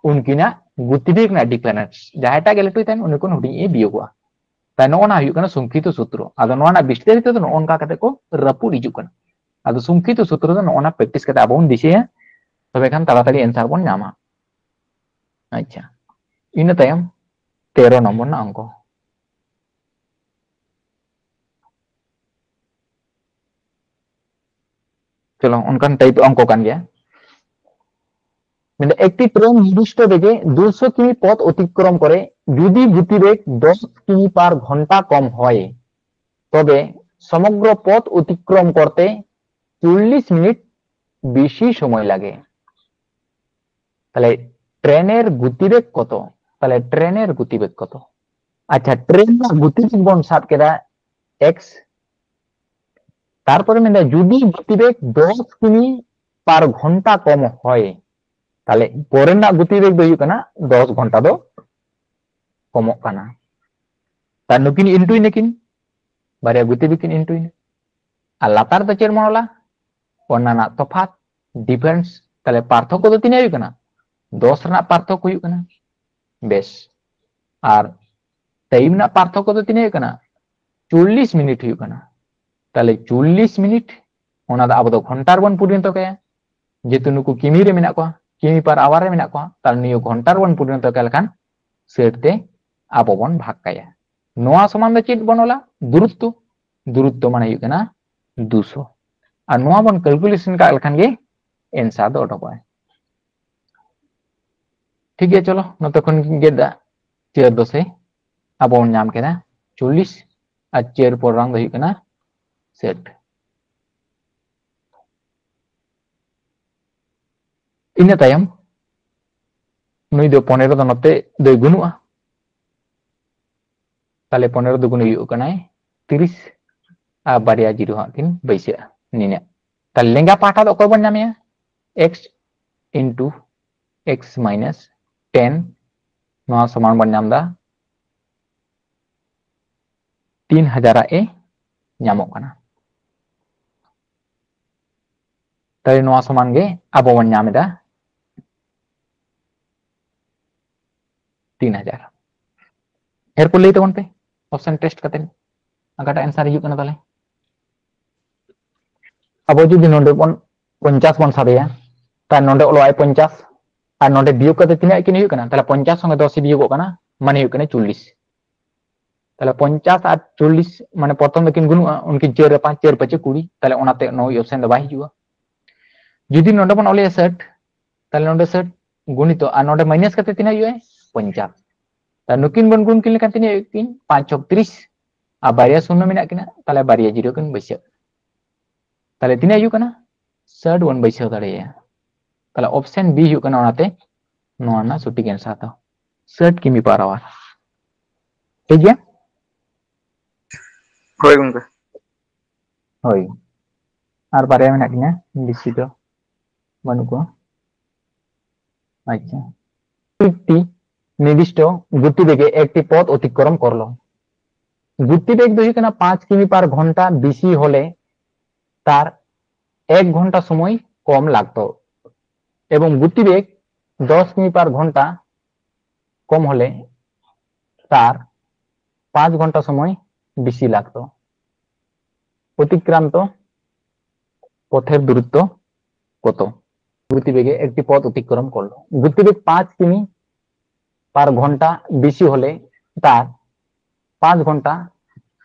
উনকিনা গতিবেগ না ডিফারেন্স যাহাটা গেলে তুই তাইন উনি কোন হুডি এ বিয়োগwa তাই নোনা হইও কানা সংক্ষিপ্ত সূত্র আদো নোনা বিস্তারিত তো ওনকা কাতে কো রাপু হিজু কানা আদো সংক্ষিপ্ত সূত্র তো নোনা প্র্যাকটিস কাতে আবন দিছে তবে খান তাড়াতাড়ি অ্যানসার বন নামা আচ্ছা इन तयम 13 नंबर ना अंक चलो उनका टाइप अंक कान गया মানে একটি ট্রেন নির্দিষ্ট বেগে 200 কিমি পথ অতিক্রম করে যদি গতিবেগ 10 কিমি পার ঘন্টা কম হয় তবে সমগ্র পথ অতিক্রম করতে 40 মিনিট বেশি সময় লাগে তাহলে ট্রেনের গতিবেগ কত তাহলে ট্রেনের গতিবেগ কত আচ্ছা ট্রেন না গতিবেগ বন সাব কেদা x তারপরে মানে যদি গতিবেগ 10 কিমি পার ঘন্টা কম হয় তাহলে পরের না গতিবেগ দো হইও কানা 10 ঘন্টা দো কমক কানা তার নুকিন ইনটুই নেকিন বারে গতিবেগ কিন ইনটুই আর লাতার দো চের মনলা অন্যান্য তফাৎ ডিফারেন্স তাহলে পার্থক্য দো তিন হইও কানা 10 রনা পার্থক্য হইও কানা বেশ আর টাইম না পার্থক্য দো তিন হইও কানা 40 মিনিট হইও কানা তাহলে 40 মিনিট ওনা দা আবো ঘন্টার বন পর্যন্ত কয়া যেহেতু নুকু কিমি রে মেনা কোয়া কিমি পার আওয়ার রে মেনা কোয়া তাহলে নিयो ঘন্টার বন পর্যন্ত কালখান সেটতে আবো বন ভাগ কায়া নোয়া সমান দো চিট বনলা দূরত্ব দূরত্ব মানে হইও কানা 200 আর নোয়া বন ক্যালকুলেশন কালখান গে आंसर दो অটো পায় ठीक है चलो नतखन गेदा चेयर दो से अब नाम केना 40 और चेयर पर रंग दो केना सेट इन तायम नुई दो 15 दो नते दो गुनुआ ताले 15 दो गुनु हुई कना 30 आ बारिया जीरो हाकिन बैसे निने ताले लेंगा पाठा दो कोई बन नामे x into x minus 10 नवा समान बन नाम दा 3000 ए नामो कना ताले नवा समान गे आबो बन नामे दा 3000 एरपो लेते वन पे ऑप्शन टेस्ट करते अगाटा आंसर हिजुग कना ताले अब जुदी नोंडे बन 50 बन साबेया ता नोंडे ओलोय 50 और नोंडे बियोग करते तिना किन हिजुग कना ताले 50 संगे 10 बियोग कना माने हिजुग कना 40 ताले 50 और 40 माने प्रथम दकिन गुनुआ उनकी चेर 5 चेर 5 20 ताले ओनाते नो ऑप्शन द बाय हिजुगा जुदी नोंडे बन ओले 60 ताले नोंडे 60 गुणित और नोंडे माइनस करते तिना हिजुए 50 ता नुकिन बन गुण किन लेखा तिना किन 5 30 आ बारिया शून्य मेना किना ताले बारिया जीरो किन बैसे ताले तिना हिजुग कना 60 वन बैसे दाड़ेया ताले ऑप्शन बी हिजुग कना ओनाते नोआ ना सटीक आंसर ता 60 किमी पर आवर ठीक है হই গঙ্কা होय আর बारिया मेना किना बेसि दो बानुको अच्छा একটি নির্দিষ্ট গতিবেগে একটি পথ অতিক্রম করলো গতিবেগ দো হিকনা 5 কিমি পার ঘন্টা বেশি হলে তার 1 ঘন্টা সময় কম লাগতো এবং গতিবেগ 10 কিমি পার ঘন্টা কম হলে তার 5 ঘন্টা সময় বেশি লাগতো অতিক্রান্ত পথের দূরত্ব কত গতিবেগে একটি পথ অতিক্রম করলো গতিবেগ 5 কিমি পার ঘন্টা বেশি হলে তার 5 ঘন্টা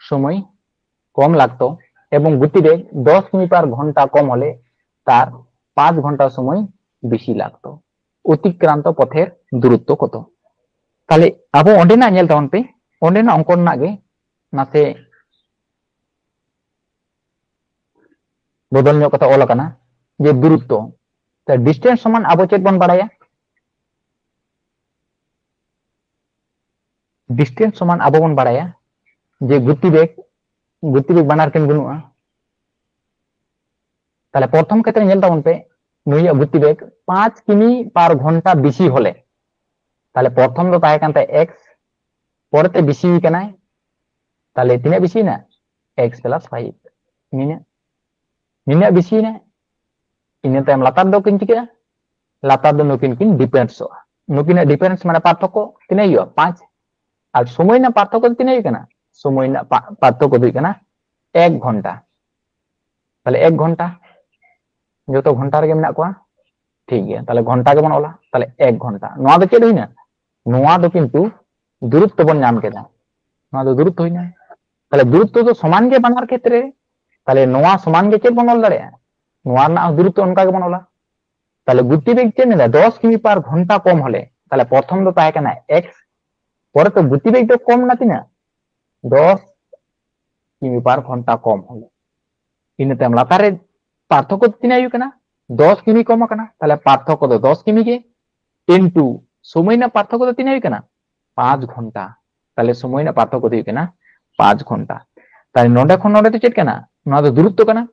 সময় কম লাগতো এবং গতিবেগ 10 কিমি পার ঘন্টা কম হলে তার 5 ঘন্টা সময় বেশি লাগতো। অতিক্রান্ত পথের দূরত্ব কত? তাহলে আবো অন্ডেনা ñel taban pe অন্ডেনা অঙ্কন নাগে নাতে বদল ñok kata ol akana je durutto ta distance সমান আবো চেক বন বাড়ায়া distance সমান আবো বন বাড়ায়া যে গতিবেগ বানার কেন গুনুয়া তাহলে প্রথম ক্ষেত্রে ñel taban pe নুইয়া গতিবেগ 5 কিমি পার ঘন্টা বেশি হলে তাহলে প্রথম তো তাহে কানতে x পরেতে বেশি কানায় তাহলে তিনে বেশি না x + 5 নিনা বেশি না ইনে তাম লাতার দো কিন চিকা লাতার দো নকিন কিন ডিফারেন্স নকিনা ডিফারেন্স মানে পার্থক্য তিনে ইয়া 5 আর সময় না পার্থক্য তিনে কানা সময় না পার্থক্য দুই কানা 1 ঘন্টা তাহলে 1 ঘন্টা যত ঘন্টা রে মেনা কোয়া ঠিক গিয়া তাহলে ঘন্টা কে বন ওলা তাহলে 1 ঘন্টা নোয়া দো চেদ হইনা নোয়া দো কিন্তু দূরত্ব বন নাম কেদা নোয়া দো দূরত্ব হইনা তাহলে দূরত্ব তো সমান গে বানার ক্ষেত্রে তাহলে নোয়া সমান গে চেদ বনল দাঁড়িয়া নোয়া না দূরত্ব অনকা গে বনলা তাহলে গতিবেগ চেদ না 10 কিমি পার ঘন্টা কম হলে তাহলে প্রথম তো তাহে কানা x পরে তো গতিবেগ তো কম না তিনা 10 কিমি পার ঘন্টা কম হলে ইনে তাম লাতারে পার্থক্য তিনা ইউ কানা 10 কিমি কম কানা তাহলে পার্থক্য তো 10 কিমি গে ইনটু সময় না পার্থক্য তো তিনা ইউ কানা 5 ঘন্টা তাহলে সময় না পার্থক্য দিই কানা 5 ঘন্টা তাহলে নোডে খন নোডে তো চেট কানা নোয়া তো দূরত্ব কানা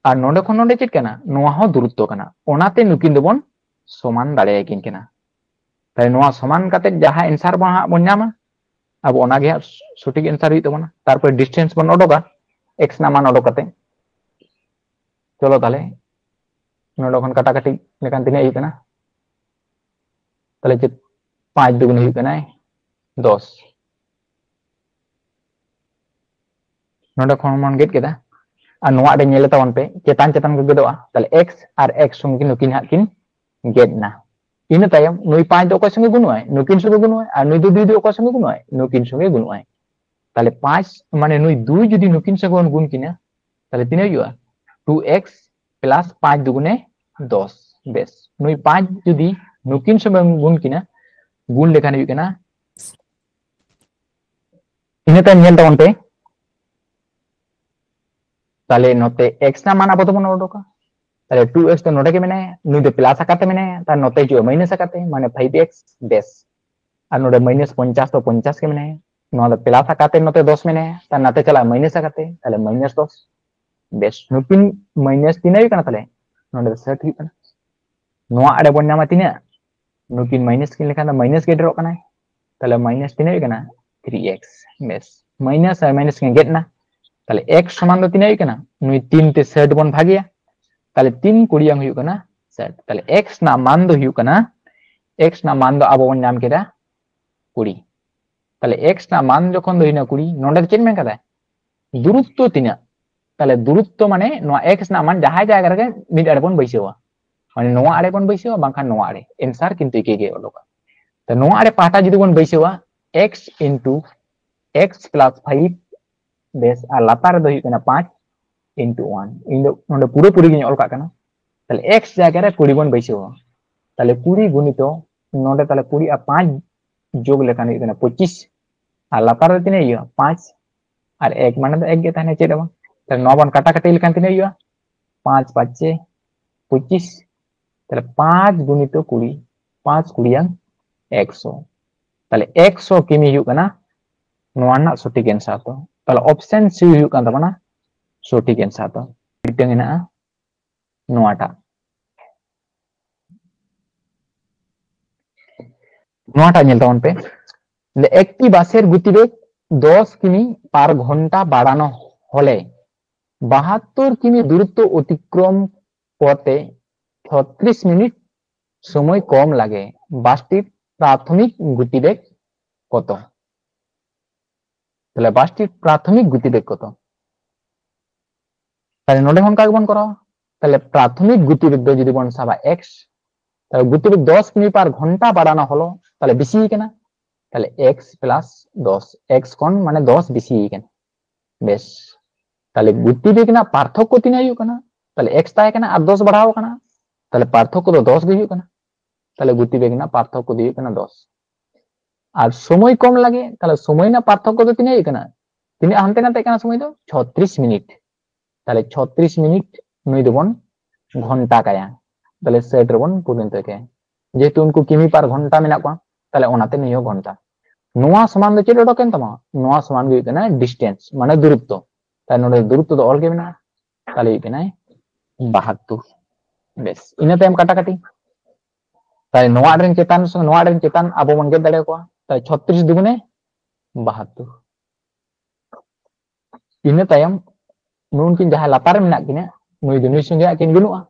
আর নোডে খন নোডে চেট কানা নোয়া হ দূরত্ব কানা ওনাতে নুকিন দেবন সমান দাঁড়ায় কিন কানা তাহলে নোয়া সমান কাতে যাহা आंसर বন নামা अब ওনা গে সঠিক आंसर হই তবনা তারপর ডিসটেন্স বন ওডোকা x না মান ওডোকাতে চলো তাহলে নোডে খন কাটাকাটি লেখান তিনে হই কানা তাহলে যে 5 দুগুণ হই কানা 10 নোডে খন মান গেট কেদা আর নোয়া রে ñel taban pe cetan cetan ke gedoa তাহলে x আর x সঙ্গে নুকিন হাকিন গেট না ইনে তাইম নুই 5 দো কয় সঙ্গে গুণ হয় নুকিন সঙ্গে গুণ হয় আর নুই 2 দো কয় সঙ্গে গুণ হয় নুকিন সঙ্গে গুণ হয় তাহলে 5 মানে নুই 2 যদি নুকিন সঙ্গে গুণ কিনা তাহলে তিনে হইয়া 2x + 5 দুগুণে 10 বেশ নুই 5 যদি নুকিন সঙ্গে গুণ কিনা গুণ লেখান হই কিনা ইনে তাইম ñel taban pe তাহলে নতে x না মান আবো তো বন ওডোকা তাহলে 2x তো নোডে কে মেনে নুই দে প্লাস আকাতে মেনে তার নতে जो মাইনাস আকাতে মানে 5x বেশ আর নোডে মাইনাস 50 তো 50 के মেনে নোডে প্লাস আকাতে নতে 10 মেনে তার নাতে চলা মাইনাস আকাতে তাহলে মাইনাস 10 বেশ নুকিন মাইনাস 3 হই কানা তাহলে নোডে সেট হই কানা নোয়া আরে বন নামা তিনা নুকিন মাইনাস কিন লেখা না মাইনাস কে ড্রপ কানা তাহলে মাইনাস 3 হই কানা 3x বেশ মাইনাস আর মাইনাস কে গেট না তাহলে x সমান তো 3 হই কানা নুই 3 তে সেট বন ভাগিয়া তাহলে 3 কুড়িয়াং হই কানা সেট তাহলে x না মান দো হই কানা x না মান দো আবো বন নাম কেদা 20 তাহলে x না মান যখন দই না 20 নোডে চেন মেন কাদা দূরত্ব তিনা তাহলে দূরত্ব মানে নোয়া x না মান যাহাই জায়গা রে মিড আরে বন বইছেওয়া মানে নোয়া আরে বন বইছেওয়া বাংখান নোয়া আরে आंसर কিন্তু একে গে ওলোকা তো নোয়া আরে পাটা যদি বন বইছেওয়া x * x + 5 বেশ আর লাতার দই কানা 5 into 1 ইন্দো নোডে পুরো পুরি গিন অলকা কানা তাহলে x জায়গা রে 20 বন বইছেওয়া তাহলে 20 গুণিত নোডে তাহলে 20 আর 5 যোগ লেখান হই কানা 25 আর লাতার তিনে ইয়া 5 আর 1 মানে তো 1 গে তাহলে চেদ বন তাহলে 9 বন কাটাকাটি লেখান তিনে ইয়া 5 5 25 তাহলে 5 গুণিত 20 5 কুড়িয়াং 100 তাহলে 100 কিমি হই কানা নোয়া না সঠিক आंसर তো তাহলে অপশন সি হই কানা তাবনা সঠিক आंसर তো মিটং হেনা নোয়াটা নোয়াটা ñel taban pe একটি বাসের গতিবেগ 10 কিমি পার ঘন্টা বাড়ানো হলে 72 কিমি দূরত্ব অতিক্রম করতে 36 মিনিট সময় কম লাগে বাসটির প্রাথমিক গতিবেগ কত তাহলে বাসটির প্রাথমিক গতিবেগ কত তাহলে নোডে হন কাকে বন করা তাহলে প্রাথমিক গতিবেগ যদি বন সাবা x তাহলে গতিবেগ 10 কিমি পার ঘন্টা বাড়ানো হলো তাহলে বেশি কেনা তাহলে x + 10 x কোন মানে 10 বেশি কেন বেশ ताले गुति बेग ना पार्थक्य तीना हुई कना ताले x ताहे कना और 10 बढ़ाओ कना ताले पार्थक्य तो 10 गे हुई कना ताले गुति बेग ना पार्थक्य दी हुई कना 10 और समय कम लगे ताले समय ना पार्थक्य तो तीना हुई कना तीना हानते नाते कना समय दो 36 मिनिट ताले 36 मिनिट नुई दोबन घंटा काया ताले सेट रबन परिणत के जेहेतु उनको किमी पर घंटा मेना को ताले ओनाते नियो घंटा नोआ समान दो चेद ओडोकेन तमा नोआ समान गे कना डिस्टेंस माने दूरत्व ताले नोडे दूरत्व दो ऑल गे मेना ताले कना 72 बेस इना टाइम काटा काटी ताले नोआ रेन चेतान आबो मन गे दाड़े को ताले 36 दुगुने 72 इना टाइम नुनकिन जहां लातार मेना किना नुई दो नुई संगे किन गुनुआ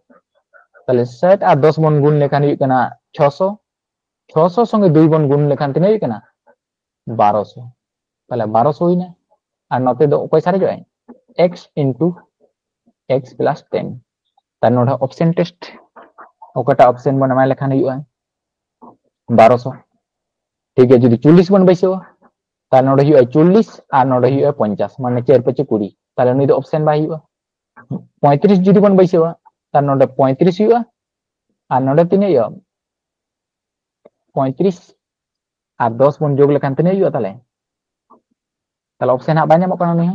ताले 7 और 10 बन गुण लेखान हुई कना 600 संगे 2 बन गुण लेखान तिना हुई कना 1200 ताले 1200 हुई ना और नोते दो कोई सारे जो है x into x plus 10 ताले नोडा ऑप्शन टेस्ट ओकटा ऑप्शन बन एमाय लेखान हुई 1200 ठीक है जदि 40 बन बैसो ताले नोडे हुई 40 और नोडे हुई 50 माने 4 5 20 ताले नुई दो ऑप्शन बाय हुई 35 जदि बन बैसो ताले नोडे 35 हुई और नोडे तिने 35 और 10 बन जोग लेखान तिने हुई ताले ताले ऑप्शन हा बाय ᱧᱟᱢᱚᱜ ᱠᱟᱱᱟ ᱱᱩᱭ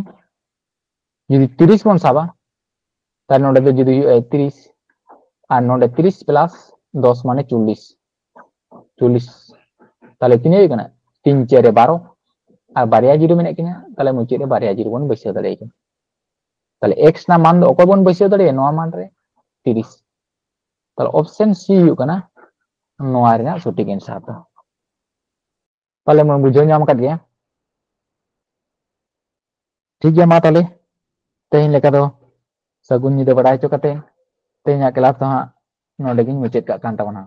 जदि 30 बन साबा ताले नोडे दो जदि 30 और नोडे 30 प्लस 10 माने 40 ताले तिने हुई कना 3 4 12 और बारिया जीरो मेने किना ताले मुचे रे बारिया जीरो बन बैसो दाड़े के ताले x ना मान दो ओको बन बैसो दाड़े नोआ मान रे 30 ताले ऑप्शन सी हुई कना नोआ रे सटीक आंसर दो ताले मन बुझो ᱧᱟᱢ ᱠᱟᱫ ᱜᱮᱭᱟ ठीक गया मा ताले तेहन लेका दो सगुन ᱧᱤᱫᱟᱹ ᱵᱟᱲᱟᱭ ᱦᱚᱪᱚ ᱠᱟᱛᱮ तेहन क्लास तो हाँ नोडे गिन मुचाद काग कान ताबोना।